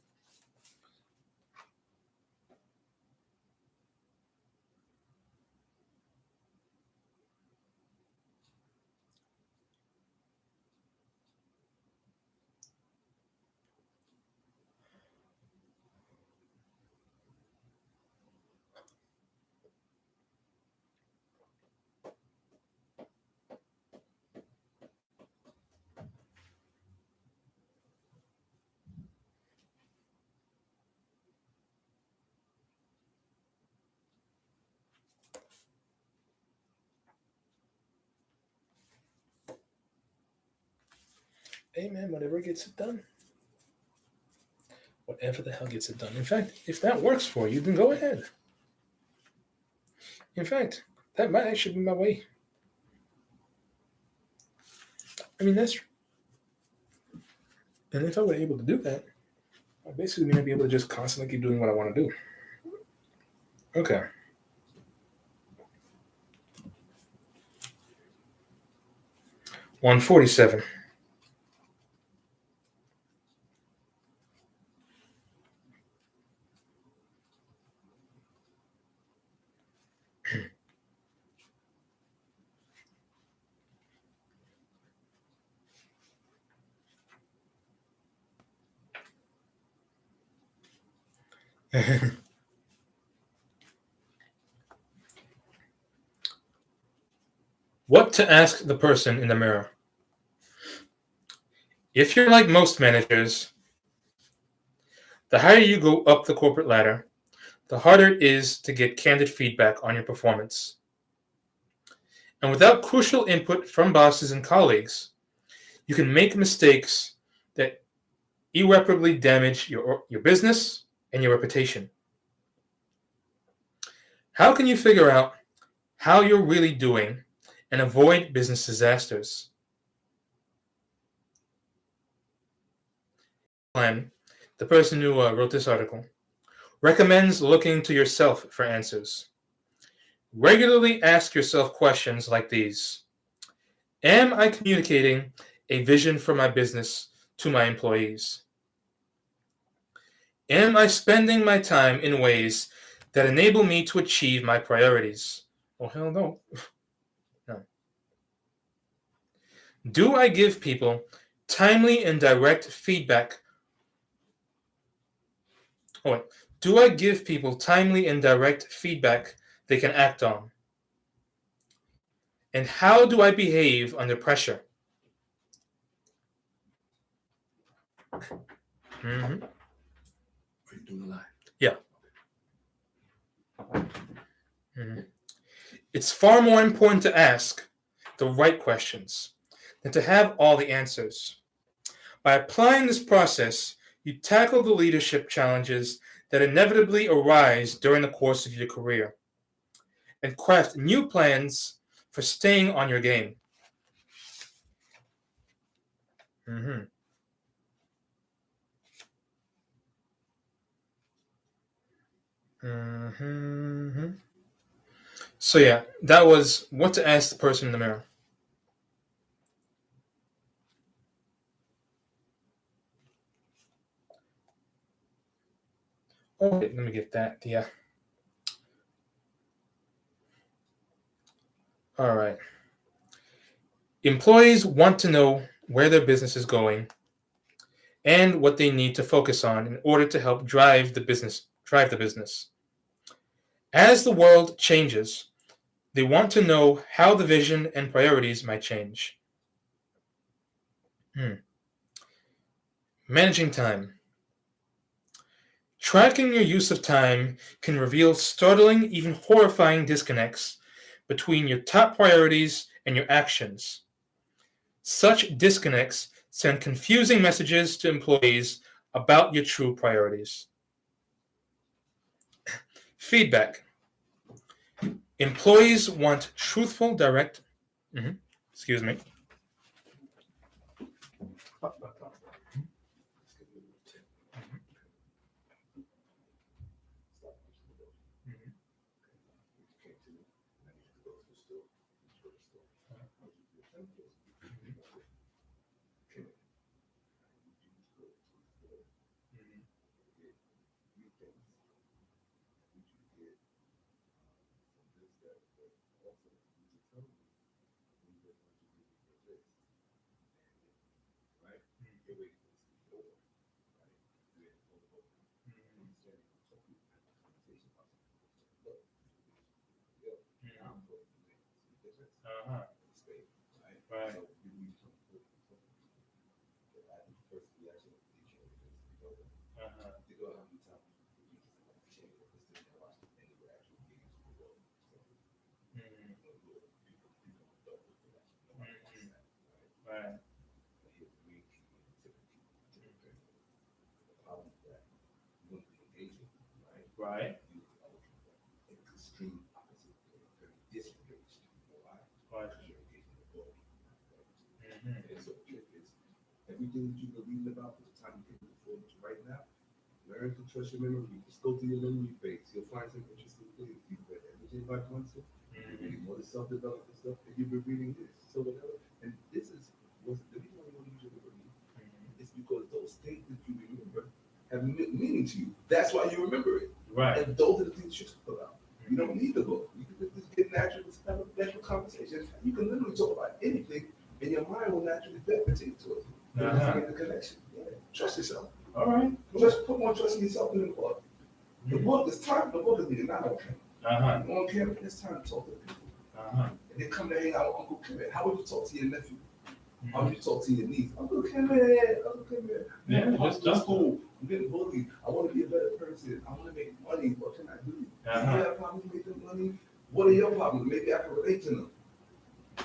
hey man, whatever gets it done. Whatever the hell gets it done. In fact, if that works for you, then go ahead. In fact, that might actually be my way. I mean, that's true. And if I were able to do that, I basically mean I'd be able to just constantly keep doing what I want to do. Okay. $147. What to ask the person in the mirror? If you're like most managers, the higher you go up the corporate ladder, the harder it is to get candid feedback on your performance. And without crucial input from bosses and colleagues, you can make mistakes that irreparably damage your business and your reputation. How can you figure out how you're really doing and avoid business disasters? Glenn, the person who wrote this article, recommends looking to yourself for answers. Regularly ask yourself questions like these. Am I communicating a vision for my business to my employees? Am I spending my time in ways that enable me to achieve my priorities? Oh, hell no. No. Do I give people timely and direct feedback? Oh, wait. Do I give people timely and direct feedback they can act on? And how do I behave under pressure? Mm-hmm. Are you doing a live? Yeah. Mm-hmm. It's far more important to ask the right questions than to have all the answers. By applying this process, you tackle the leadership challenges that inevitably arise during the course of your career and craft new plans for staying on your game. Mm-hmm. Mm-hmm. So yeah, that was what to ask the person in the mirror. Oh, wait, let me get that. Yeah. All right. Employees want to know where their business is going and what they need to focus on in order to help drive the business. As the world changes, they want to know how the vision and priorities might change. Managing time. Tracking your use of time can reveal startling, even horrifying disconnects between your top priorities and your actions. Such disconnects send confusing messages to employees about your true priorities. Feedback. Employees want truthful, direct. Excuse me. Uh-huh. Right. Uh-huh. Right. Right. Extreme opposite. Very disengaged. Why? Right. Because you're engaged in the book. Mhm. And so the trick is everything that you believe about the time you can afford to right now. Learn to trust your memory. Just go to your memory base. You'll find some interesting things. You've read everything by Brunson. You're reading more the self-development stuff, and you've been reading this. So whatever. And this is was the reason why you want to use your memory. It's because those things that you remember have meaning to you. That's why you remember it. Right. And those are the things you should talk about. You don't need the book. You can just get natural, have a natural conversation. You can literally talk about anything, and your mind will naturally gravitate to it. Uh-huh. Get the connection. Yeah. Trust yourself. All right. Just put more trust in yourself in the book. The book is time. The book is needed, not on camera. Uh-huh. On camera, it's time to talk to the people. Uh-huh. And they come to hang out with Uncle Kemet. How would you talk to your nephew? How Mhm. would you talk to your niece? Uncle Kemet, Uncle Kemet. Yeah, I'm just going to talk. school. I'm getting bullied. I want to be a better person. I want to make money. What can I do? Uh-huh. You have problems making money? What are your problems? Maybe I can relate to them.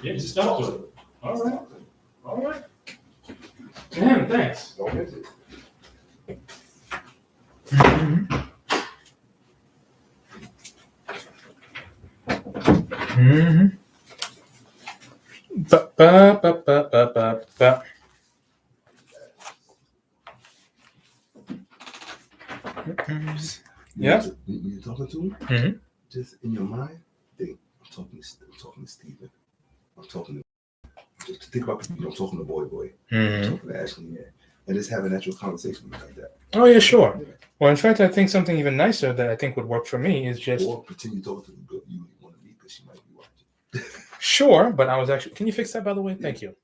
Yeah, just talk to them. All Just right. talk to them. All right. Damn, thanks. Don't miss it. Mhm. Ba, ba, ba, ba, ba, ba, ba. Yeah. When you're talking to him, Mhm. just in your mind, think, I'm talking to Stephen. I'm talking to just think about people. I'm talking to Boy. I'm Mhm. talking to Ashley. Yeah. And just have a natural conversation like that. Oh, yeah, sure. Well, in fact, I think something even nicer that I think would work for me is just Or pretend you talking to the girl you want to meet because she might be watching. sure, but I was actually. Can you fix that, by the way? Thank you.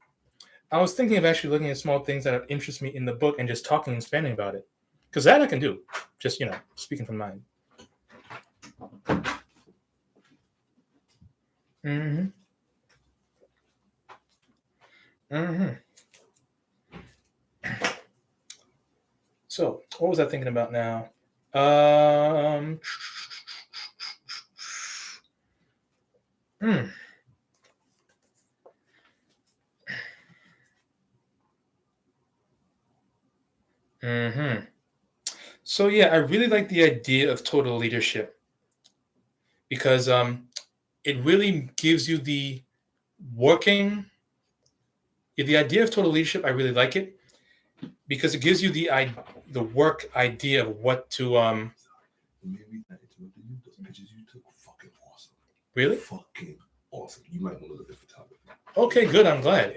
I was thinking of actually looking at small things that interest me in the book and just talking and expanding about it, because that I can do. Just speaking from mind. Mm-hmm. Mm-hmm. So, what was I thinking about now? Hmm. Mm-hmm. So yeah, I really like the idea of total leadership because it really gives you the working. The idea of total leadership, I really like it because it gives you the work idea of what to Maybe I interrupted you. Those pictures you took, fucking awesome. really. Fucking awesome. You might want to look at photography. Okay, good. I'm glad.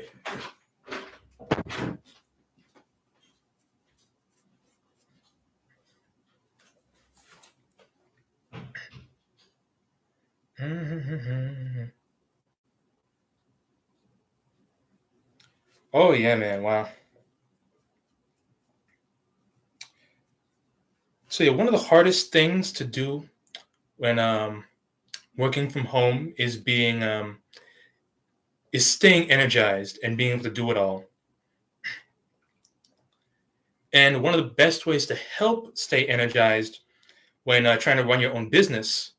Oh yeah, man! Wow. So yeah, one of the hardest things to do when working from home is staying energized and being able to do it all. And one of the best ways to help stay energized when trying to run your own business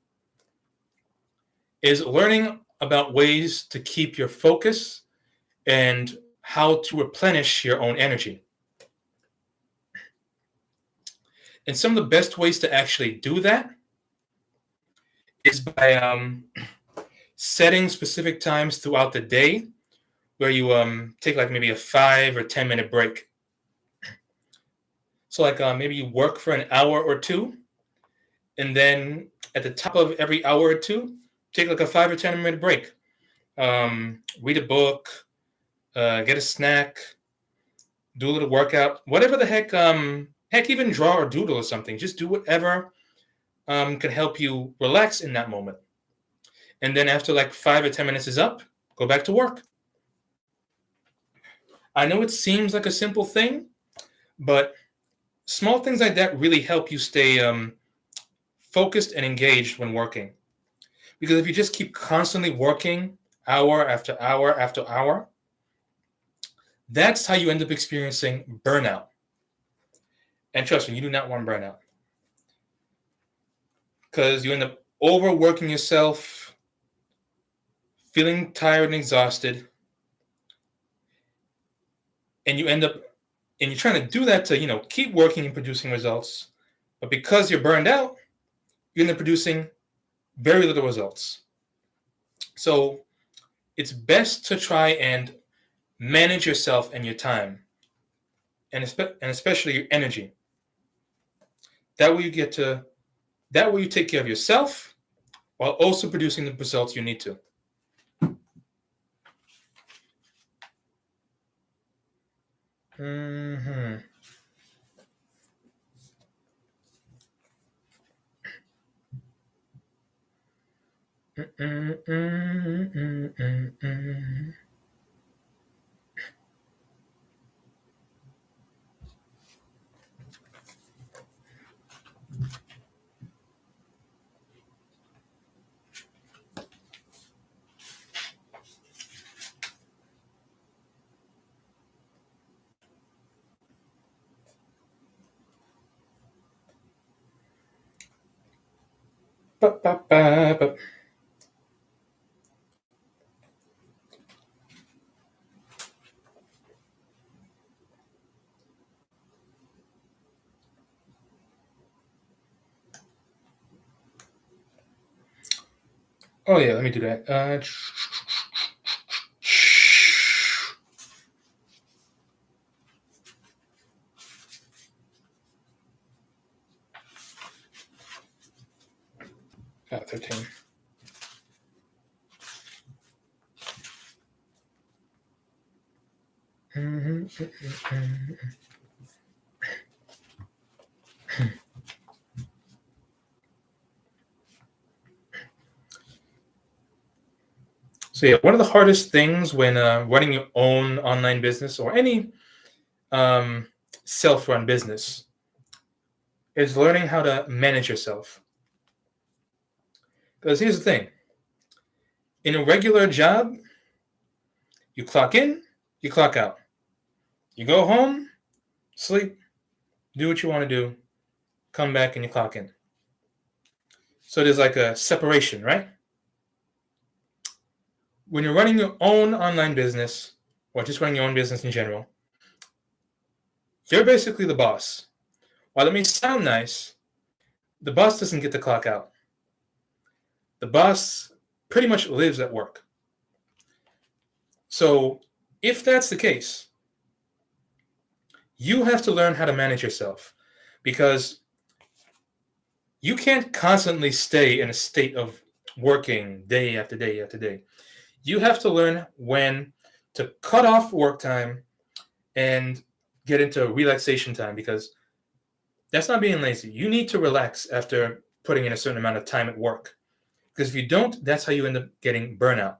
is learning about ways to keep your focus and how to replenish your own energy. And some of the best ways to actually do that is by setting specific times throughout the day where you take like maybe a 5 or 10 minute break. So like maybe you work for an hour or two, and then at the top of every hour or two, take like a 5 or 10 minute break. Read a book, get a snack, do a little workout, whatever the heck. Heck, even draw or doodle or something. Just do whatever can help you relax in that moment. And then after like 5 or 10 minutes is up, go back to work. I know it seems like a simple thing, but small things like that really help you stay focused and engaged when working. Because if you just keep constantly working hour after hour after hour, that's how you end up experiencing burnout. And trust me, you do not want burnout. Because you end up overworking yourself, feeling tired and exhausted, and you're trying to do that to keep working and producing results, but because you're burned out, you end up producing very little results. So it's best to try and manage yourself and your time, and especially your energy. That way you take care of yourself while also producing the results you need to. Mm-hmm. Ba-ba-ba-ba. Oh yeah, let me do that. Got 13. So yeah, one of the hardest things when running your own online business or any self-run business is learning how to manage yourself. Because here's the thing: in a regular job, you clock in, you clock out. You go home, sleep, do what you want to do, come back, and you clock in. So there's like a separation, right? When you're running your own online business, or just running your own business in general, you're basically the boss. While it may sound nice, the boss doesn't get to clock out. The boss pretty much lives at work. So if that's the case, you have to learn how to manage yourself, because you can't constantly stay in a state of working day after day after day. You have to learn when to cut off work time and get into relaxation time, because that's not being lazy. You need to relax after putting in a certain amount of time at work, because if you don't, that's how you end up getting burnout.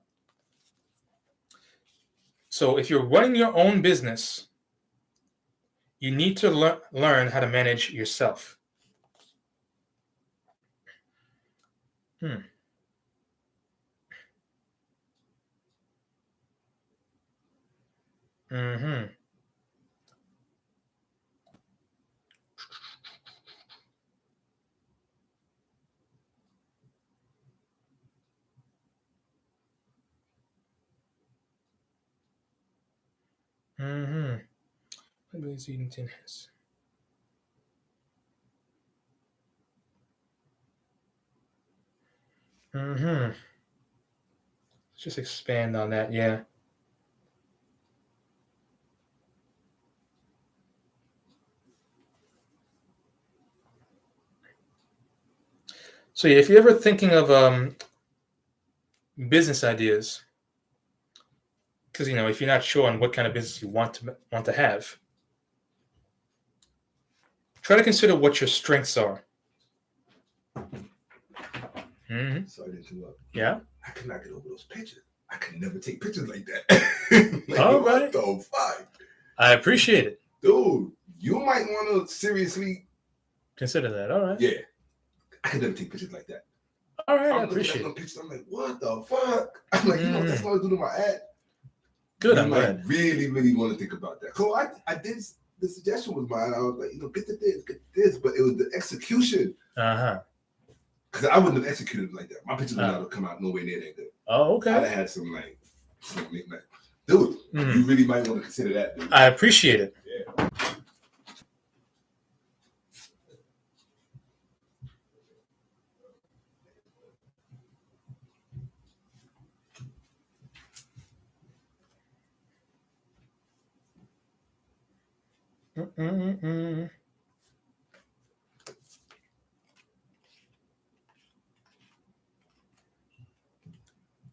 So if you're running your own business, you need to learn how to manage yourself. Mm-hmm. Mm-hmm. Everybody's eating tin hats. Mm-hmm. Let's just expand on that, yeah. So yeah, if you're ever thinking of business ideas, because if you're not sure on what kind of business you want to have, try to consider what your strengths are. Mm-hmm. Sorry to interrupt. Yeah. I cannot get over those pictures. I can never take pictures like that. Like, All what right. the fuck? I appreciate it. Dude, you might want to seriously Consider that. All right. Yeah. I can never take pictures like that. All right. I I'm looking appreciate at it. them pictures. I'm like, what the fuck? I'm like, what that's going to do to my ad? Good. You I'm might glad. really, really want to think about that. So I did. The suggestion was mine. I was like, get to this, but it was the execution. Uh-huh. Because I wouldn't have executed it like that. My pictures would not have come out nowhere near that good. Oh, okay. I'd have had some dude, you really might want to consider that, dude. I appreciate it. Yeah.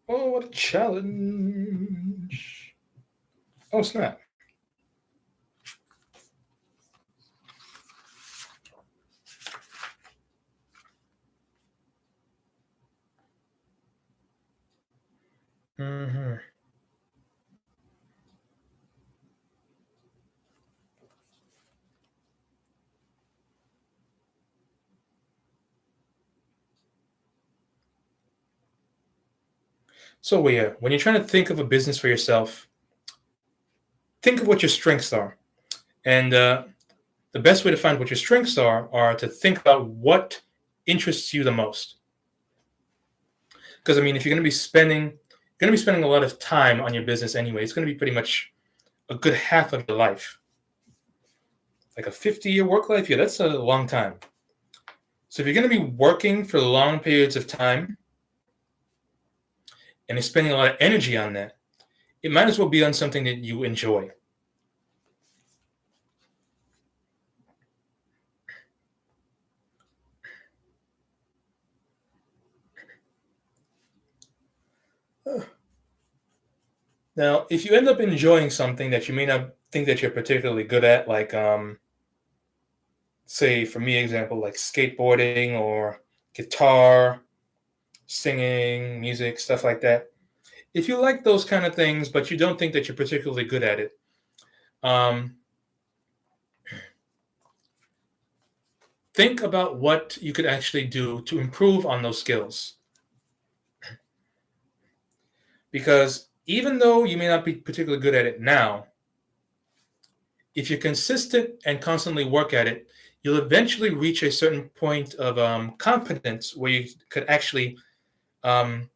Oh, what a challenge. Oh, snap. Mm-hmm. So, yeah, when you're trying to think of a business for yourself, think of what your strengths are. And the best way to find what your strengths are to think about what interests you the most. Because I mean, if you're going to be spending a lot of time on your business anyway, it's going to be pretty much a good half of your life. Like a 50-year work life, yeah, that's a long time. So if you're going to be working for long periods of time and you're spending a lot of energy on that, it might as well be on something that you enjoy. Now, if you end up enjoying something that you may not think that you're particularly good at, like say for me example, like skateboarding or guitar, singing, music, stuff like that. If you like those kind of things, but you don't think that you're particularly good at it, um, think about what you could actually do to improve on those skills. Because even though you may not be particularly good at it now, if you're consistent and constantly work at it, you'll eventually reach a certain point of competence where you could actually um,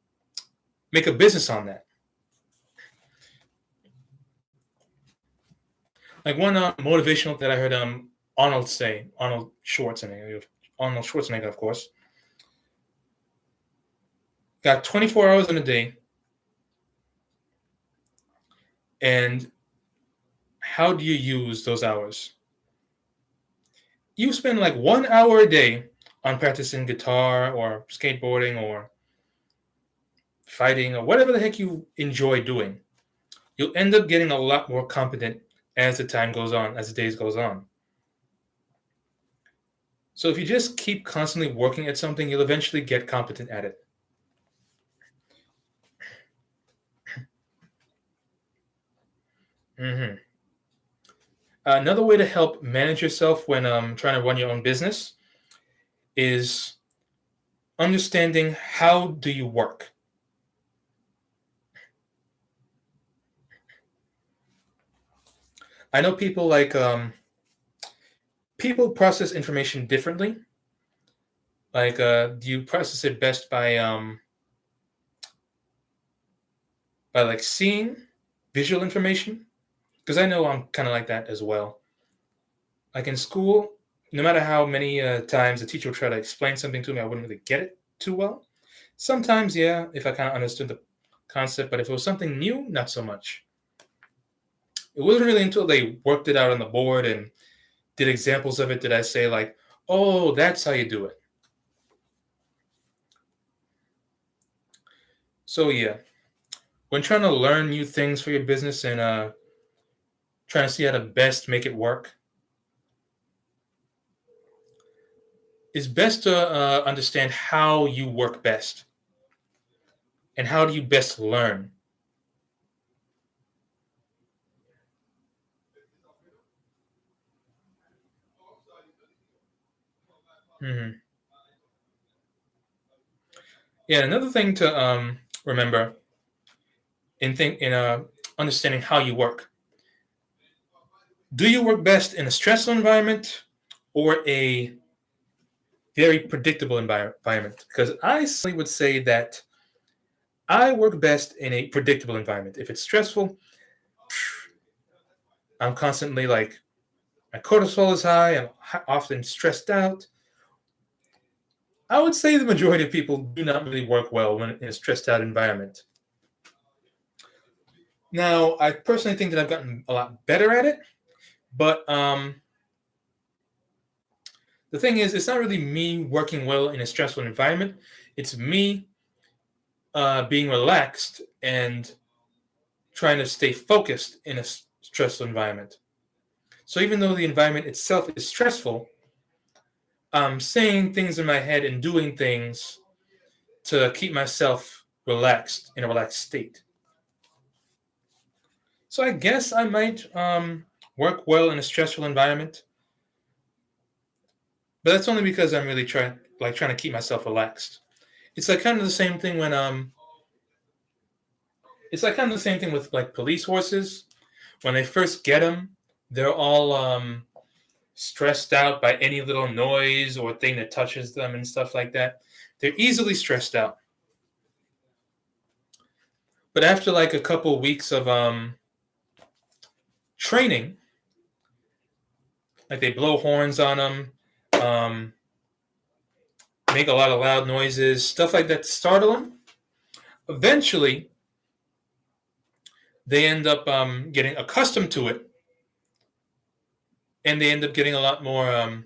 make a business on that. Like one motivational that I heard Arnold say, Arnold Schwarzenegger, of course, got 24 hours in a day, and how do you use those hours? You spend like 1 hour a day on practicing guitar or skateboarding or fighting or whatever the heck you enjoy doing. You'll end up getting a lot more competent as the time goes on, as the days goes on. So if you just keep constantly working at something, you'll eventually get competent at it. Mm-hmm. Another way to help manage yourself when trying to run your own business is understanding how do you work. I know people process information differently. Like, do you process it best by like seeing visual information? Because I know I'm kind of like that as well. Like in school, no matter how many times the teacher would try to explain something to me, I wouldn't really get it too well. Sometimes, yeah, if I kind of understood the concept, but if it was something new, not so much. It wasn't really until they worked it out on the board and did examples of it did I say like, oh, that's how you do it. So yeah, when trying to learn new things for your business and trying to see how to best make it work, it's best to understand how you work best and how do you best learn. Mhm. Yeah, another thing to remember in understanding how you work. Do you work best in a stressful environment or a very predictable environment? Because I certainly would say that I work best in a predictable environment. If it's stressful, I'm constantly like my cortisol is high. I'm often stressed out. I would say the majority of people do not really work well when in a stressed out environment. Now, I personally think that I've gotten a lot better at it, but the thing is, it's not really me working well in a stressful environment. It's me being relaxed and trying to stay focused in a stressful environment. So even though the environment itself is stressful, I'm saying things in my head and doing things to keep myself relaxed in a relaxed state. So I guess I might work well in a stressful environment, but that's only because I'm really trying to keep myself relaxed. It's like kind of the same thing when it's like kind of the same thing with like police horses. When they first get them, they're all stressed out by any little noise or thing that touches them and stuff like that. They're easily stressed out. But after like a couple weeks of training, like they blow horns on them, make a lot of loud noises, stuff like that to startle them. Eventually, they end up getting accustomed to it, and they end up getting a lot more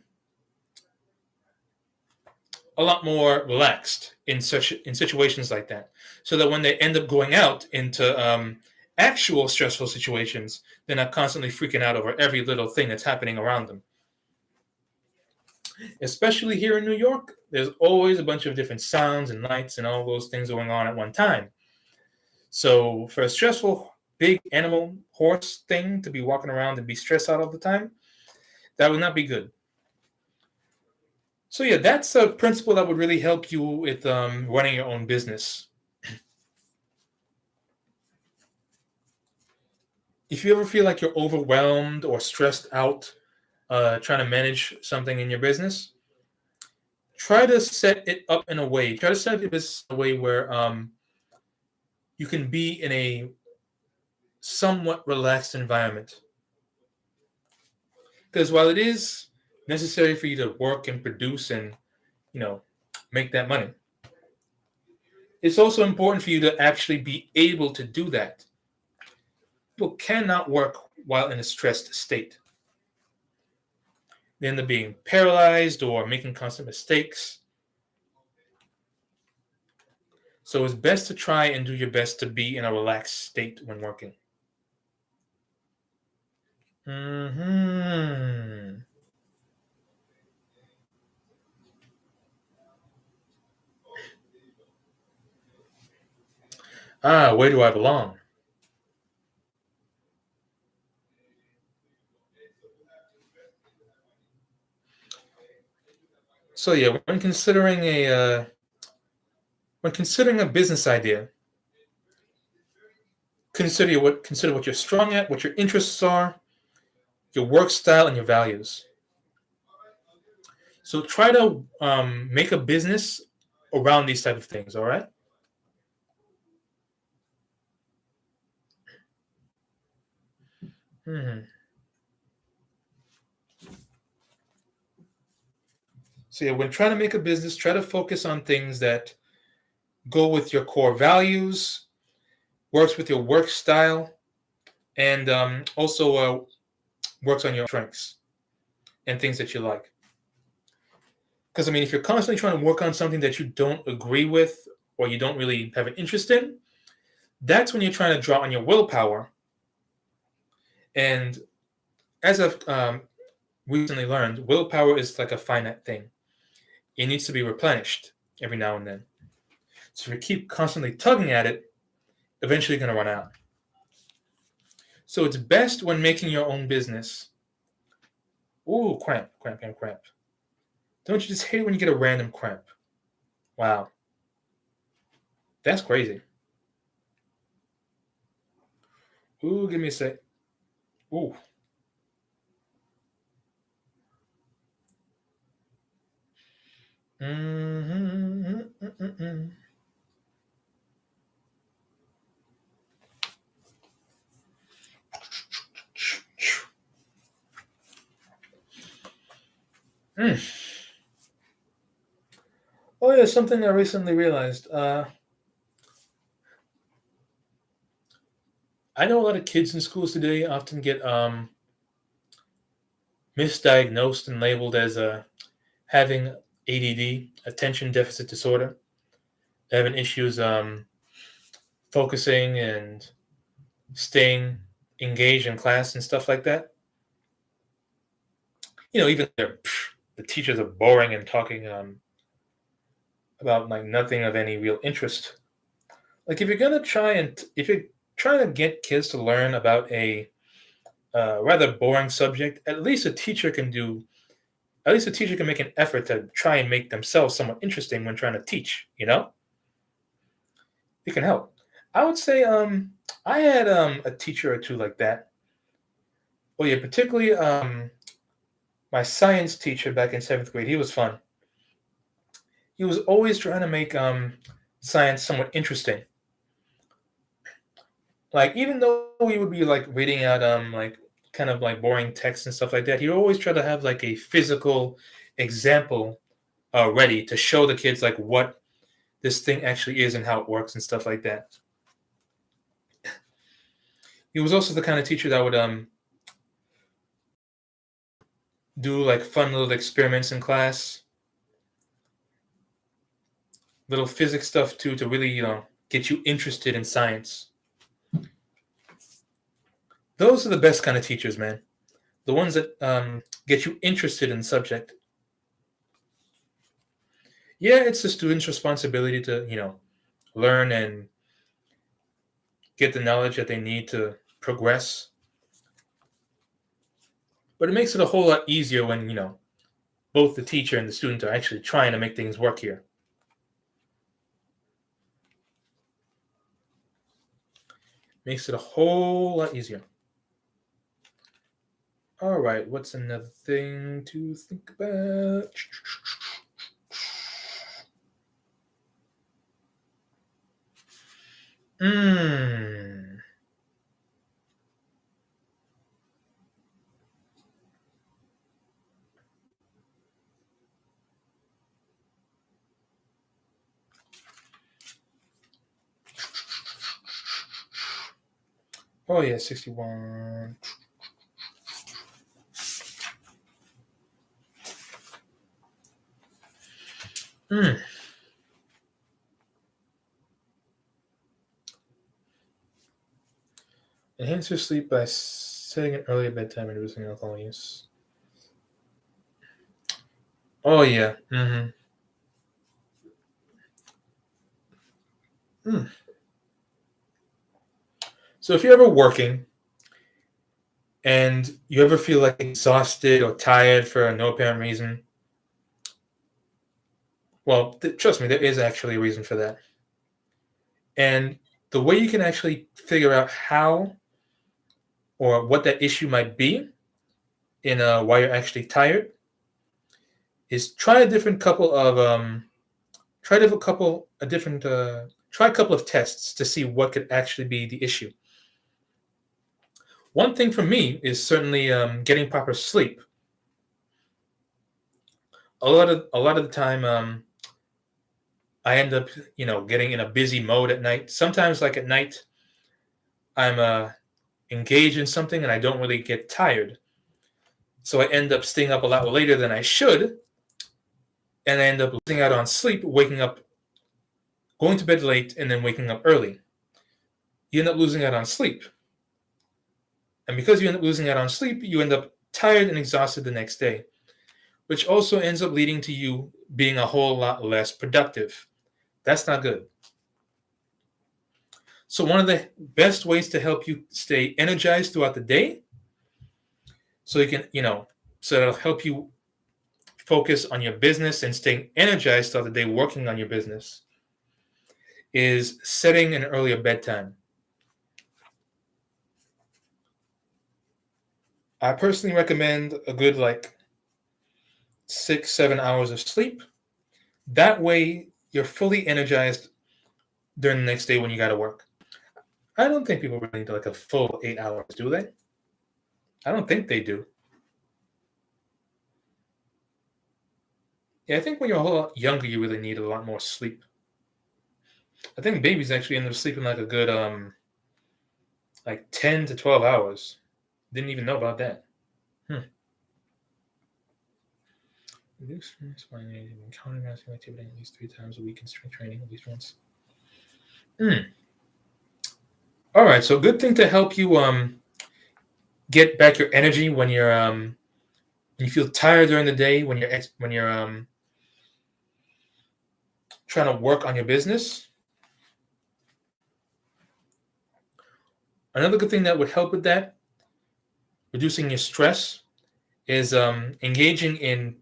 relaxed in situations like that. So that when they end up going out into actual stressful situations, they're not constantly freaking out over every little thing that's happening around them. Especially here in New York, there's always a bunch of different sounds and lights and all those things going on at one time. So for a stressful big animal horse thing to be walking around and be stressed out all the time, that would not be good. So yeah, that's a principle that would really help you with running your own business. If you ever feel like you're overwhelmed or stressed out trying to manage something in your business, try to set it up in a way. Try to set it in a way where you can be in a somewhat relaxed environment. Because while it is necessary for you to work and produce and, make that money, it's also important for you to actually be able to do that. People cannot work while in a stressed state. They end up being paralyzed or making constant mistakes. So it's best to try and do your best to be in a relaxed state when working. Where do I belong? So yeah, when considering a business idea, consider what you're strong at, what your interests are, your work style, and your values. So try to make a business around these type of things. All right. So yeah, when trying to make a business, try to focus on things that go with your core values, works with your work style, and also works on your strengths and things that you like. Because if you're constantly trying to work on something that you don't agree with or you don't really have an interest in, that's when you're trying to draw on your willpower. And as I've recently learned, willpower is like a finite thing. It needs to be replenished every now and then. So if you keep constantly tugging at it, eventually you're going to run out. So it's best when making your own business. Ooh, cramp. Don't you just hate it when you get a random cramp? Wow. That's crazy. Ooh, give me a sec. Ooh. Oh yeah, something I recently realized. I know a lot of kids in schools today often get misdiagnosed and labeled as having ADD, attention deficit disorder, having issues focusing and staying engaged in class and stuff like that. Even the teachers are boring and talking about like nothing of any real interest. Like if you're trying to get kids to learn about a rather boring subject, at least a teacher can make an effort to try and make themselves somewhat interesting when trying to teach. It can help. I would say I had a teacher or two like that. Well, yeah, particularly my science teacher back in 7th grade. He was fun. He was always trying to make science somewhat interesting. Like even though we would be like reading out like kind of like boring text and stuff like that, he always try to have like a physical example ready to show the kids like what this thing actually is and how it works and stuff like that. He was also the kind of teacher that would do like fun little experiments in class, little physics stuff too, to really get you interested in science. Those are the best kind of teachers, man. The ones that get you interested in the subject. Yeah, it's the student's responsibility to learn and get the knowledge that they need to progress. But it makes it a whole lot easier when both the teacher and the student are actually trying to make things work here. Makes it a whole lot easier. All right, what's another thing to think about? Oh yeah, 61. Enhance your sleep by setting an earlier bedtime and reducing alcohol use. Oh yeah. So if you're ever working and you ever feel like exhausted or tired for no apparent reason, well, trust me, there is actually a reason for that. And the way you can actually figure out how or what that issue might be in why you're actually tired is try a couple of tests to see what could actually be the issue. One thing for me is certainly getting proper sleep. A lot of the time, I end up getting in a busy mode at night. Sometimes, like at night, I'm engaged in something and I don't really get tired, so I end up staying up a lot later than I should, and I end up losing out on sleep, waking up, going to bed late, and then waking up early. You end up losing out on sleep. And because you end up losing out on sleep, you end up tired and exhausted the next day, which also ends up leading to you being a whole lot less productive. That's not good. So one of the best ways to help you stay energized throughout the day, so you can, so that'll help you focus on your business and staying energized throughout the day working on your business, is setting an earlier bedtime. I personally recommend a good 6-7 hours of sleep. That way you're fully energized during the next day when you got to work. I don't think people really need a full 8 hours, do they? I don't think they do. Yeah, I think when you're a whole lot younger, you really need a lot more sleep. I think babies actually end up sleeping a good 10 to 12 hours. Didn't even know about that. Reduce stress by counting masculine activity at least 3 times a week and strength training at least once. All right, so good thing to help you get back your energy when you're when you feel tired during the day, when you're trying to work on your business. Another good thing that would help with that, reducing your stress, is engaging in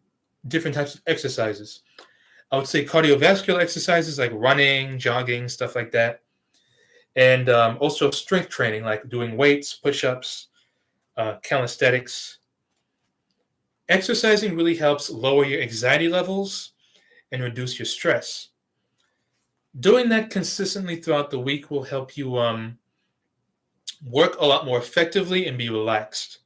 different types of exercises. I would say cardiovascular exercises like running, jogging, stuff like that. And also strength training, like doing weights, push-ups, calisthenics. Exercising really helps lower your anxiety levels and reduce your stress. Doing that consistently throughout the week will help you work a lot more effectively and be relaxed.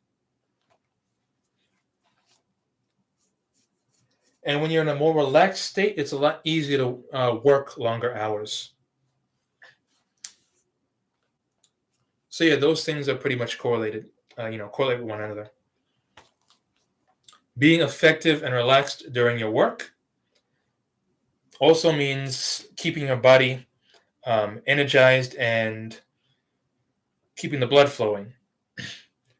And when you're in a more relaxed state, it's a lot easier to work longer hours. So yeah, those things are pretty much correlated, correlate with one another. Being effective and relaxed during your work also means keeping your body energized and keeping the blood flowing.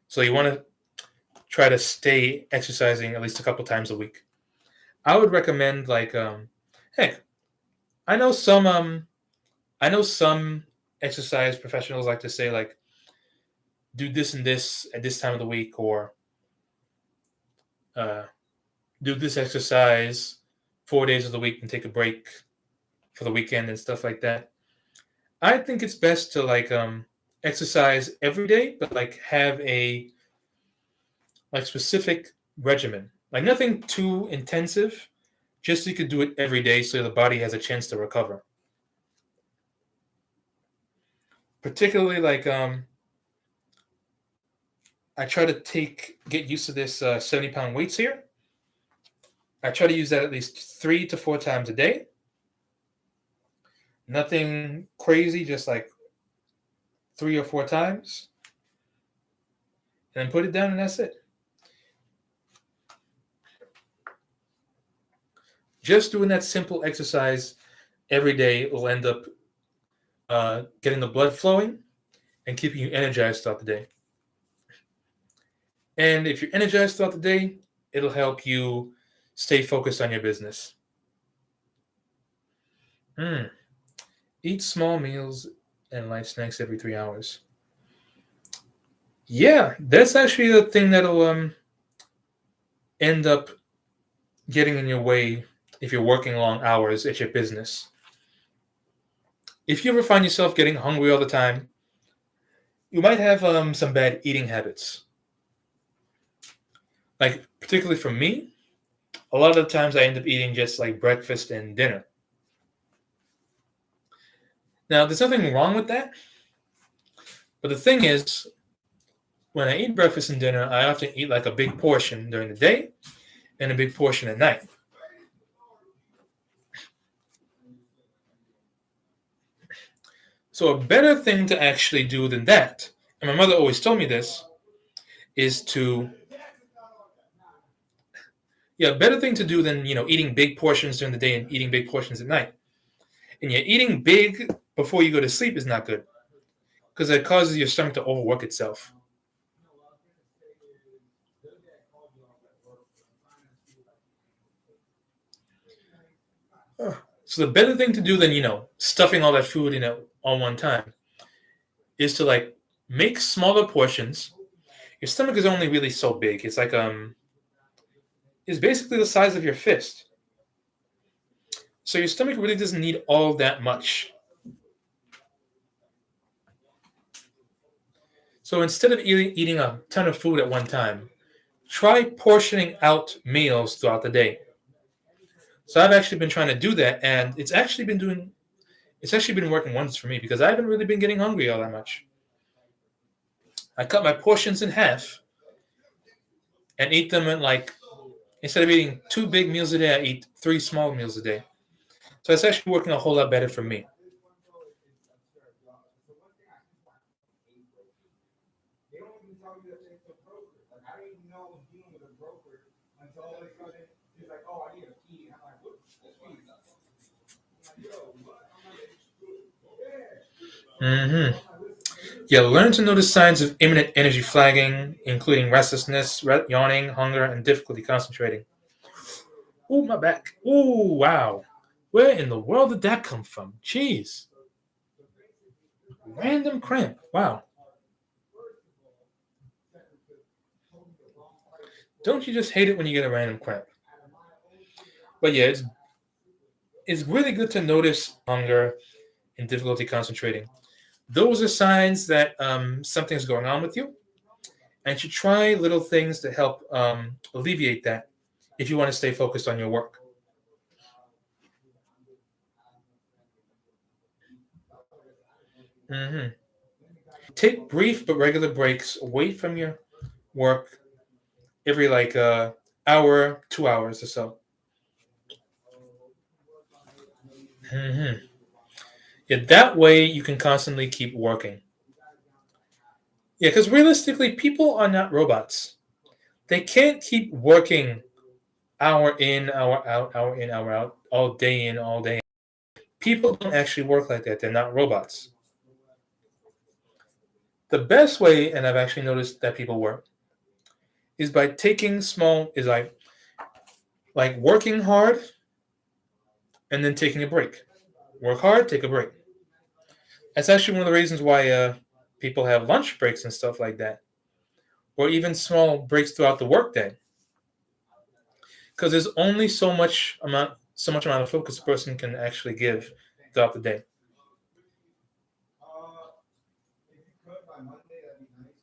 So you want to try to stay exercising at least a couple times a week. I would recommend heck, I know some exercise professionals like to say like do this and this at this time of the week, or do this exercise 4 days of the week and take a break for the weekend and stuff like that. I think it's best to exercise every day, but have a specific regimen, like nothing too intensive, just so you could do it every day so the body has a chance to recover. Particularly I try to get used to this 70-pound weights here. I try to use that at least 3 to 4 times a day. Nothing crazy, just like 3 or 4 times. And then put it down and that's it. Just doing that simple exercise every day will end up getting the blood flowing and keeping you energized throughout the day. And if you're energized throughout the day, it'll help you stay focused on your business. Eat small meals and light snacks every 3 hours. Yeah, that's actually the thing that'll end up getting in your way if you're working long hours at your business. If you ever find yourself getting hungry all the time, you might have some bad eating habits. Like, particularly for me, a lot of the times I end up eating just like breakfast and dinner. Now, there's nothing wrong with that. But the thing is, when I eat breakfast and dinner, I often eat like a big portion during the day and a big portion at night. So a better thing to actually do than that, and my mother always told me this, is a better thing to do than eating big portions during the day and eating big portions at night. And eating big before you go to sleep is not good, because it causes your stomach to overwork itself. So the better thing to do than stuffing all that food in on one time is to make smaller portions. Your stomach is only really so big. It's it's basically the size of your fist. So your stomach really doesn't need all that much. So instead of eating a ton of food at one time, try portioning out meals throughout the day. So I've actually been trying to do that, and it's actually been working wonders for me, because I haven't really been getting hungry all that much. I cut my portions in half and eat them instead of eating 2 big meals a day, I eat 3 small meals a day. So it's actually working a whole lot better for me. I didn't even know I was dealing with a broker until all of a sudden he's like, oh, I Mm-hmm. Yeah, learn to notice signs of imminent energy flagging, including restlessness, yawning, hunger, and difficulty concentrating. Ooh, my back. Ooh, wow. Where in the world did that come from? Jeez. Random cramp. Wow. Don't you just hate it when you get a random cramp? But yeah, it's really good to notice hunger and difficulty concentrating. Those are signs that something's going on with you, and you should try little things to help alleviate that if you want to stay focused on your work. Hmm. Take brief but regular breaks away from your work every like hour, 2 hours or so. Hmm. Yeah, that way you can constantly keep working. Yeah, because realistically, people are not robots. They can't keep working hour in, hour out, hour in, hour out, all day in, all day. People don't actually work like that. They're not robots. The best way, and I've actually noticed that people work, is by taking small, is like working hard and then taking a break. Work hard, take a break. That's actually one of the reasons why people have lunch breaks and stuff like that, or even small breaks throughout the workday, because there's only so much amount of focus a person can actually give throughout the day. If you could by Monday, that'd be nice.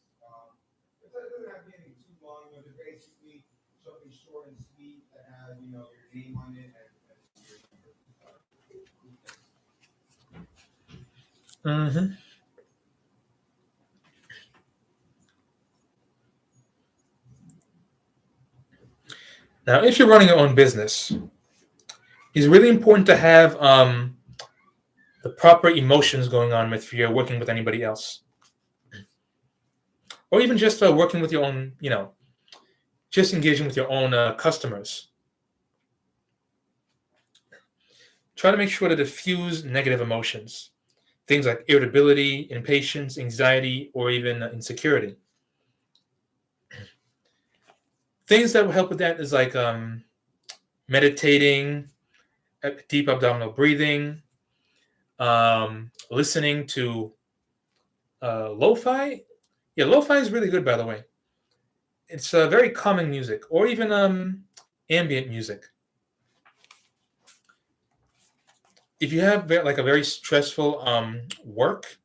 It doesn't have to be anything too long, but just basically something short and sweet that has, your name on it and your Hmm. Now, if you're running your own business, it's really important to have the proper emotions going on if you're working with anybody else, or even just working with your own, just engaging with your own customers. Try to make sure to diffuse negative emotions, things like irritability, impatience, anxiety, or even insecurity. Things that will help with that is like meditating, deep abdominal breathing, listening to lo-fi. Yeah, lo-fi is really good, by the way. It's very calming music, or even ambient music. If you have like a very stressful work,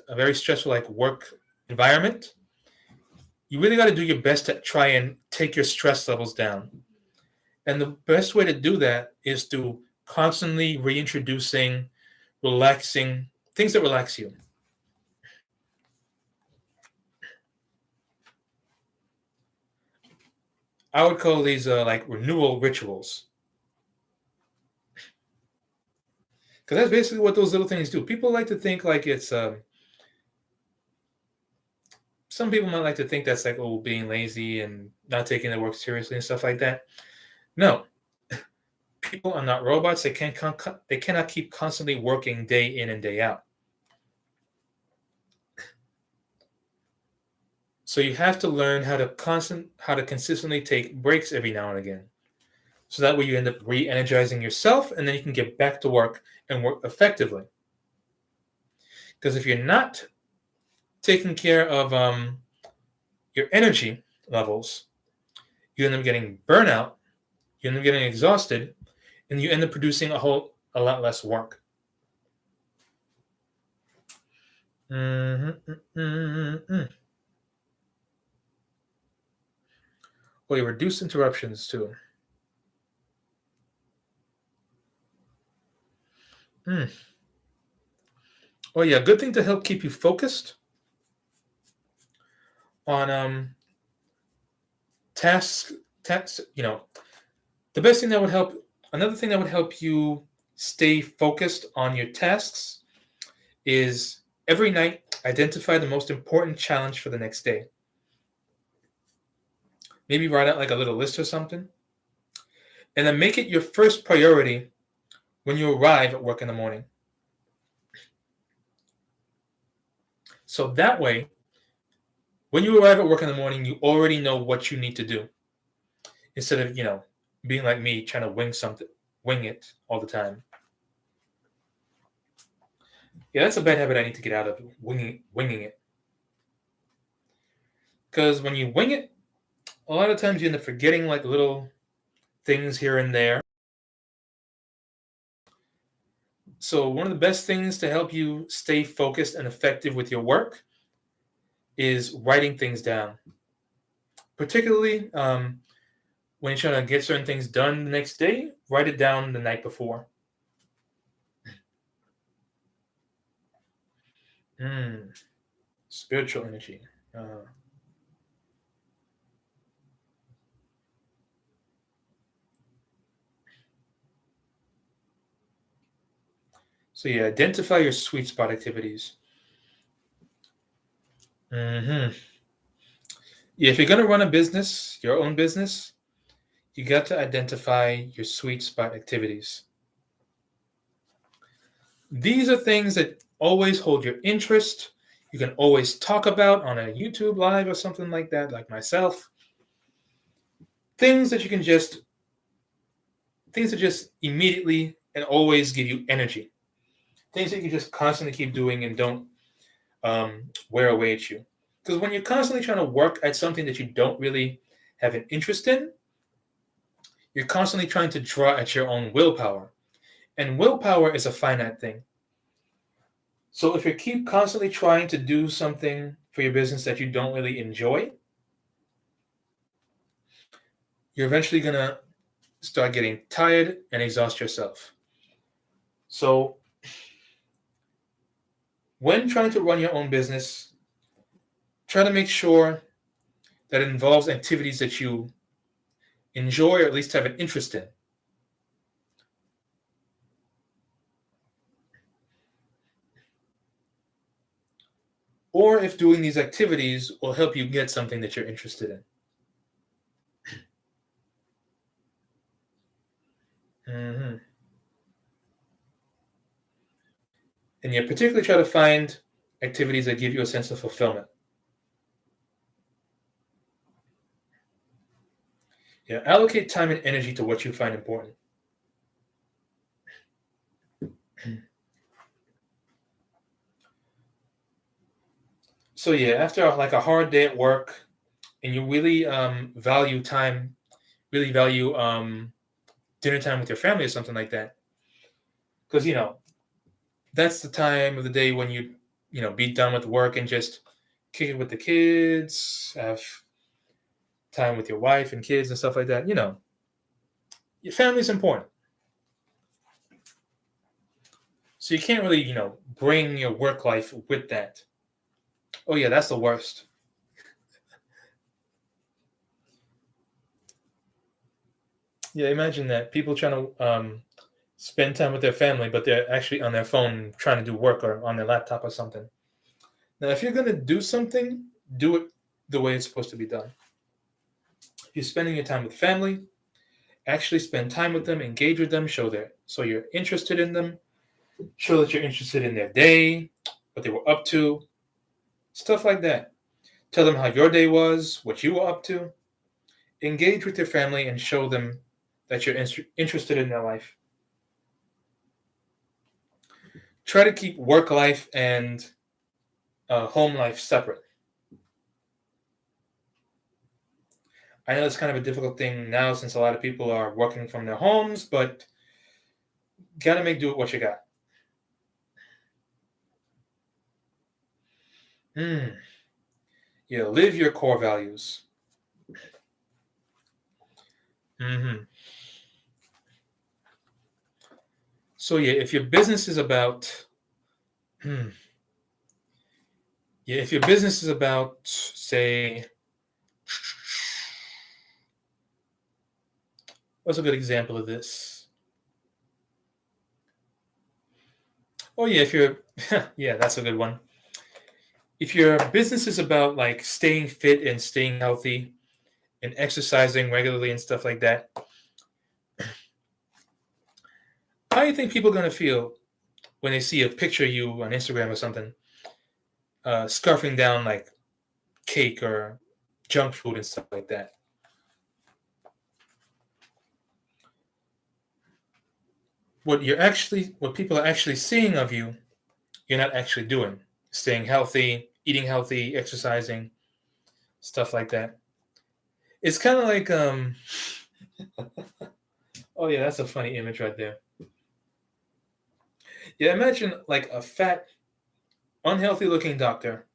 a very stressful like work environment, you really got to do your best to try and take your stress levels down. And the best way to do that is to constantly reintroducing, relaxing things that relax you. I would call these like renewal rituals, because that's basically what those little things do. People like to think like it's. Some people might like to think that's like being lazy and not taking their work seriously and stuff like that. No, people are not robots. They cannot keep constantly working day in and day out. So you have to learn how to consistently take breaks every now and again. So that way you end up re-energizing yourself, and then you can get back to work and work effectively. Because if you're not taking care of your energy levels, you end up getting burnout, you end up getting exhausted, and you end up producing a lot less work. Well, you reduce interruptions too. Oh yeah, good thing to help keep you focused on tasks. Tasks, the best thing that would help. Another thing that would help you stay focused on your tasks is every night identify the most important challenge for the next day. Maybe write out like a little list or something, and then make it your first priority when you arrive at work in the morning. So that way, when you arrive at work in the morning, you already know what you need to do. Instead of, being like me, trying to wing it all the time. Yeah, that's a bad habit I need to get out of, winging it. Because when you wing it, a lot of times you end up forgetting like little things here and there. So one of the best things to help you stay focused and effective with your work is writing things down. Particularly when you're trying to get certain things done the next day, write it down the night before. Spiritual energy. So yeah, identify your sweet spot activities. Yeah, if you're gonna run a business, your own business, you got to identify your sweet spot activities. These are things that always hold your interest. You can always talk about on a YouTube live or something like that, like myself. Things that just immediately and always give you energy. Things that you can just constantly keep doing and don't wear away at you. Because when you're constantly trying to work at something that you don't really have an interest in, you're constantly trying to draw at your own willpower. And willpower is a finite thing. So if you keep constantly trying to do something for your business that you don't really enjoy, you're eventually going to start getting tired and exhaust yourself. So when trying to run your own business, try to make sure that it involves activities that you enjoy or at least have an interest in. Or if doing these activities will help you get something that you're interested in. And you particularly try to find activities that give you a sense of fulfillment. Yeah, allocate time and energy to what you find important. So yeah, after like a hard day at work, and you really value time, really value dinner time with your family or something like that, because that's the time of the day when you be done with work and just kick it with the kids, have time with your wife and kids and stuff like that. Your family's important. So you can't really, bring your work life with that. Oh yeah, that's the worst. Yeah, imagine that. People trying to spend time with their family, but they're actually on their phone trying to do work or on their laptop or something. Now, if you're going to do something, do it the way it's supposed to be done. If you're spending your time with family, actually spend time with them, engage with them, so you're interested in them, show that you're interested in their day, what they were up to, stuff like that. Tell them how your day was, what you were up to. Engage with your family and show them that you're interested in their life. Try to keep work life and home life separate. I know it's kind of a difficult thing now since a lot of people are working from their homes, but gotta make do with what you got. Yeah, live your core values. So yeah, if your business is about, say, what's a good example of this? Oh yeah, yeah, that's a good one. If your business is about like staying fit and staying healthy and exercising regularly and stuff like that, how do you think people are going to feel when they see a picture of you on Instagram or something scarfing down like cake or junk food and stuff like that. What people are actually seeing of you, you're not actually doing. Staying healthy, eating healthy, exercising, stuff like that. It's kind of like oh yeah, that's a funny image right there. Yeah, imagine like a fat, unhealthy looking doctor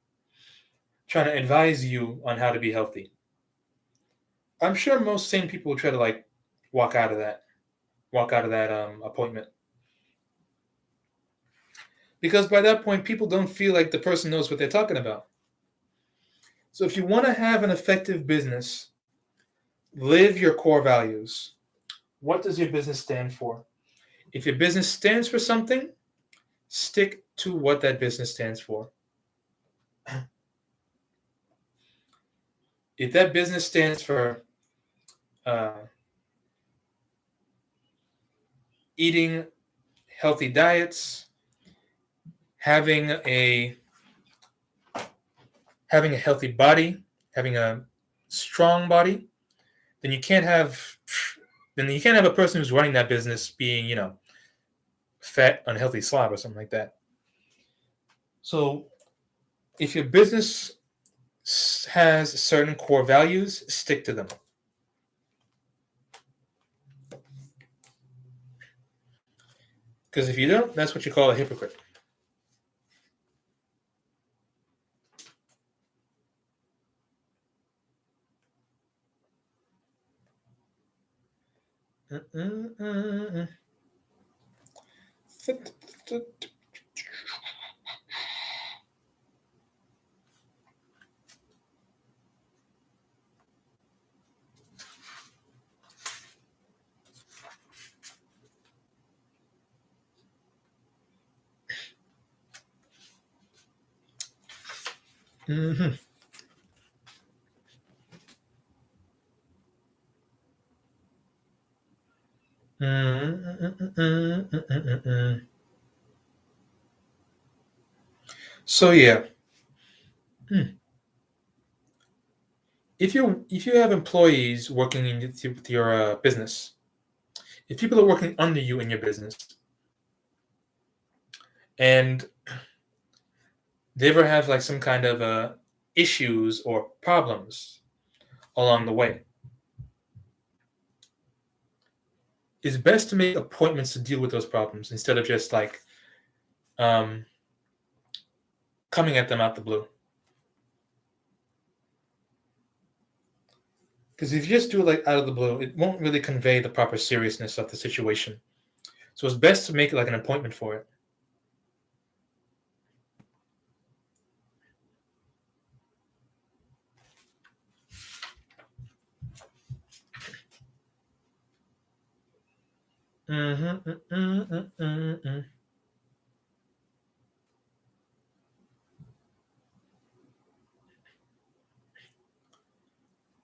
trying to advise you on how to be healthy. I'm sure most sane people will try to like walk out of that appointment. Because by that point, people don't feel like the person knows what they're talking about. So if you want to have an effective business, live your core values. What does your business stand for? If your business stands for something, stick to what that business stands for. If that business stands for eating healthy diets, having a healthy body, having a strong body, then you can't have a person who's running that business being, fat, unhealthy slob or something like that. So if your business has certain core values, stick to them. Because if you don't, that's what you call a hypocrite. Mm-hmm. So yeah, if you have employees working in with your business, if people are working under you in your business, and they ever have like some kind of issues or problems along the way, it's best to make appointments to deal with those problems instead of just like coming at them out the blue. Because if you just do it like out of the blue, it won't really convey the proper seriousness of the situation. So it's best to make like an appointment for it.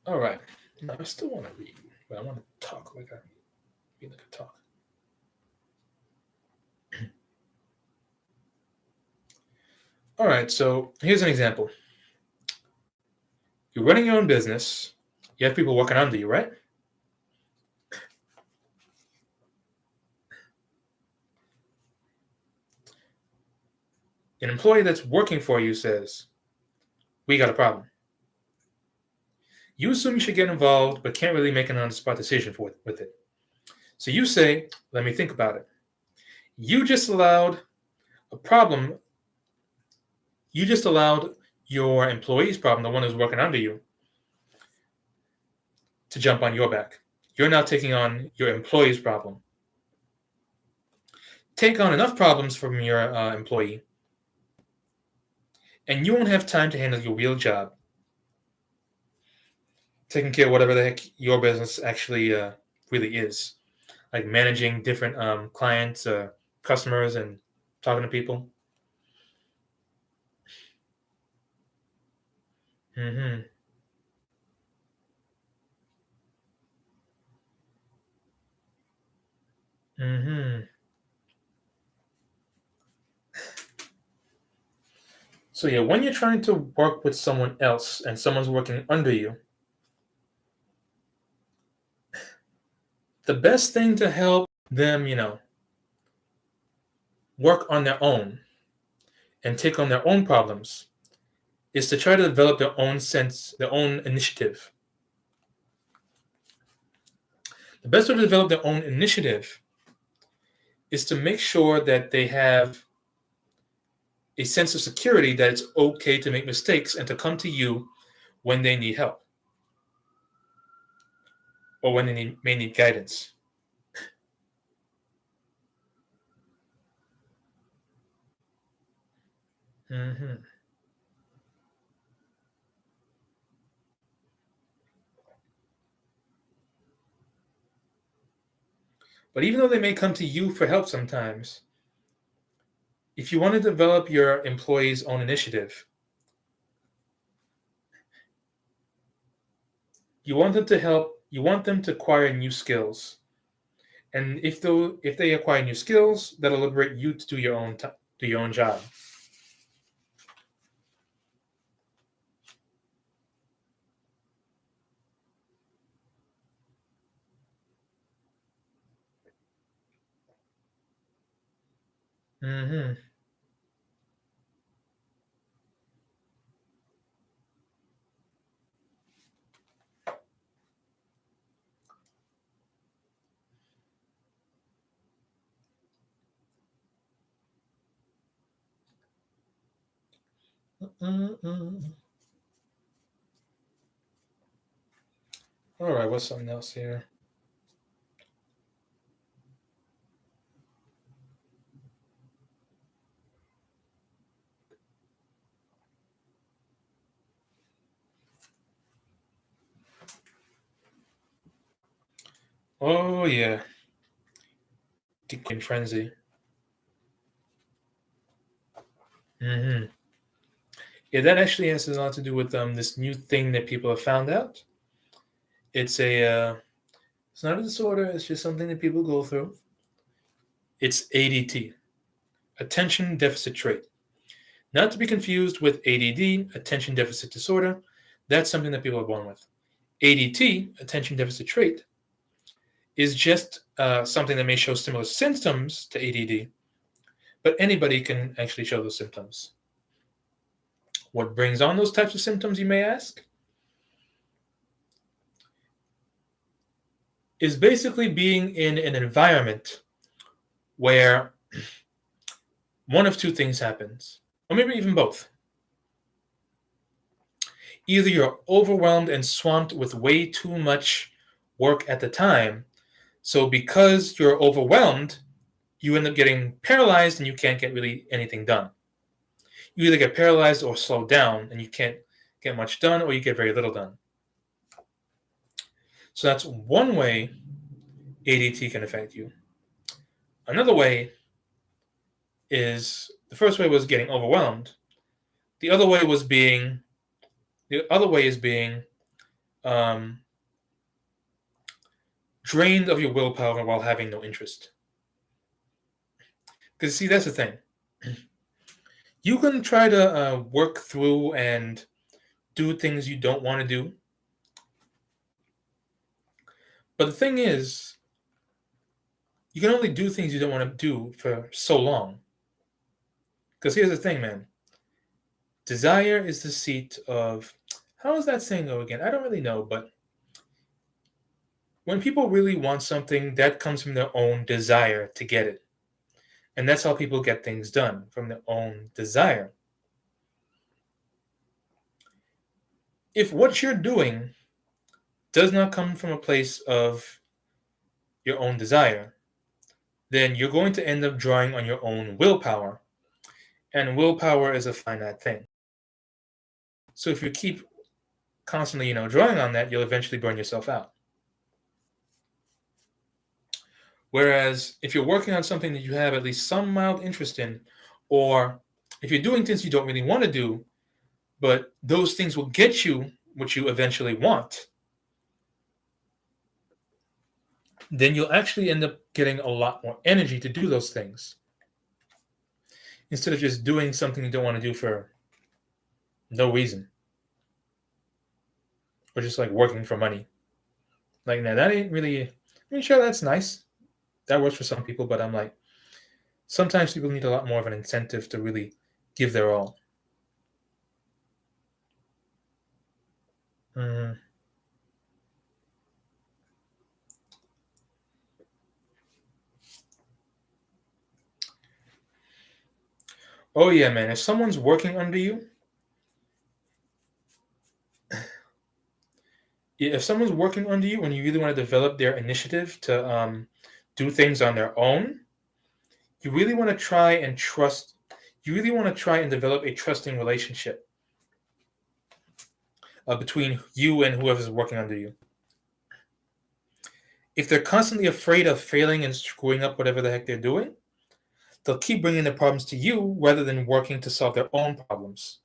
All right. Now I still want to read, but I want to talk like I talk. All right. So here's an example. You're running your own business. You have people working under you, right? An employee that's working for you says, "We got a problem." You assume you should get involved, but can't really make an on-the-spot decision with it. So you say, "Let me think about it." You just allowed a problem. You just allowed your employee's problem, the one who's working under you, to jump on your back. You're now taking on your employee's problem. Take on enough problems from your employee, and you won't have time to handle your real job, taking care of whatever the heck your business actually really is, like managing different clients, customers, and talking to people. Mm-hmm. Mm-hmm. So yeah, when you're trying to work with someone else and someone's working under you, the best thing to help them, work on their own and take on their own problems is to try to develop their own sense, their own initiative. The best way to develop their own initiative is to make sure that they have a sense of security that it's okay to make mistakes and to come to you when they need help or when they may need guidance. Mhm. But even though they may come to you for help sometimes, if you want to develop your employees' own initiative, you want them to acquire new skills. And if they acquire new skills, that'll liberate you to do your own job. Mm-hmm. Mm-mm. All right, what's something else here? Oh yeah, Deacon Frenzy. Mm-hmm. Yeah, that actually has a lot to do with this new thing that people have found out. It's not a disorder. It's just something that people go through. It's ADT, attention deficit trait. Not to be confused with ADD, attention deficit disorder. That's something that people are born with. ADT, attention deficit trait, is just something that may show similar symptoms to ADD, but anybody can actually show those symptoms. What brings on those types of symptoms, you may ask? Is basically being in an environment where one of two things happens, or maybe even both. Either you're overwhelmed and swamped with way too much work at the time, so because you're overwhelmed, you end up getting paralyzed and you can't get really anything done. You either get paralyzed or slowed down and you can't get much done, or you get very little done. So that's one way ADT can affect you. Another way is, the first way was getting overwhelmed. The other way is being drained of your willpower while having no interest. Because see, that's the thing. You can try to work through and do things you don't want to do. But the thing is, you can only do things you don't want to do for so long. Because here's the thing, man. Desire is the seat of, how does that saying go again? I don't really know, but when people really want something, that comes from their own desire to get it. And that's how people get things done, from their own desire. If what you're doing does not come from a place of your own desire, then you're going to end up drawing on your own willpower. And willpower is a finite thing. So if you keep constantly, drawing on that, you'll eventually burn yourself out. Whereas if you're working on something that you have at least some mild interest in, or if you're doing things you don't really want to do, but those things will get you what you eventually want, then you'll actually end up getting a lot more energy to do those things. Instead of just doing something you don't want to do for No reason. Or just like working for money. Like, now that ain't really, I mean, sure, that's nice. That works for some people, but I'm like, sometimes people need a lot more of an incentive to really give their all. Mhm. Oh yeah, man. If someone's working under you, if someone's working under you and you really want to develop their initiative to do things on their own, you really want to try and trust. You really want to try and develop a trusting relationship between you and whoever's working under you. If they're constantly afraid of failing and screwing up whatever the heck they're doing, they'll keep bringing the problems to you rather than working to solve their own problems.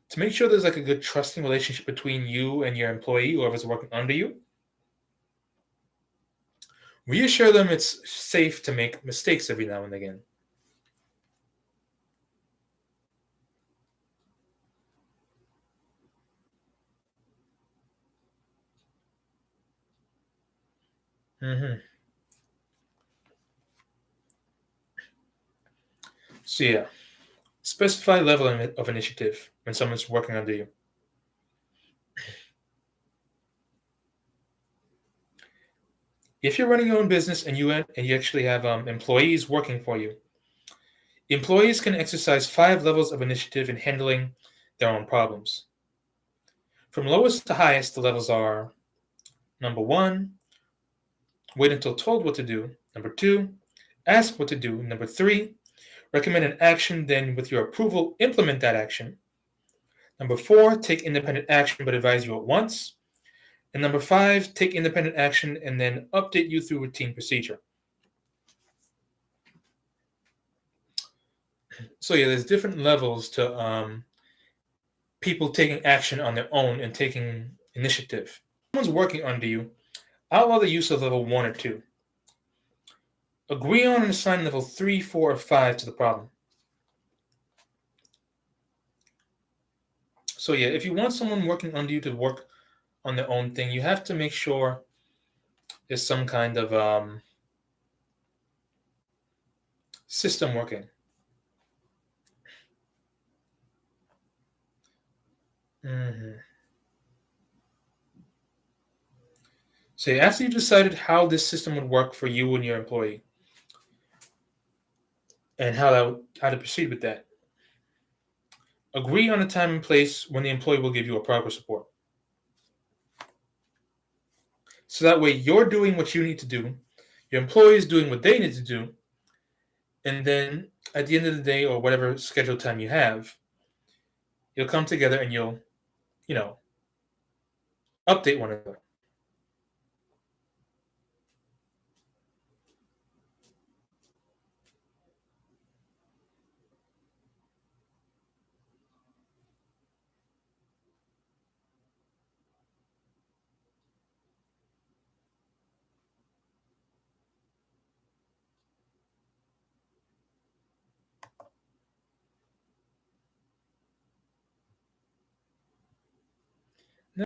To make sure there's like a good trusting relationship between you and your employee, whoever's working under you, reassure them it's safe to make mistakes every now and again. Mm-hmm. So yeah, specify level of initiative when someone's working under you. If you're running your own business and you actually have employees working for you, employees can exercise 5 levels of initiative in handling their own problems. From lowest to highest, the levels are: number 1, wait until told what to do; number 2, ask what to do; number 3, recommend an action, then with your approval, implement that action; number 4, take independent action but advise you at once; and number 5, take independent action and then update you through routine procedure. So yeah, there's different levels to people taking action on their own and taking initiative. If someone's working under you, outlaw the use of level 1 or 2. Agree on and assign level 3, 4, or 5 to the problem. So yeah, if you want someone working under you to work on their own thing, you have to make sure there's some kind of system working. Mm-hmm. So after you decided how this system would work for you and your employee, and how to proceed with that, agree on a time and place when the employee will give you a progress report. So that way you're doing what you need to do, your employee is doing what they need to do, and then at the end of the day or whatever scheduled time you have, you'll come together and you'll, update one another.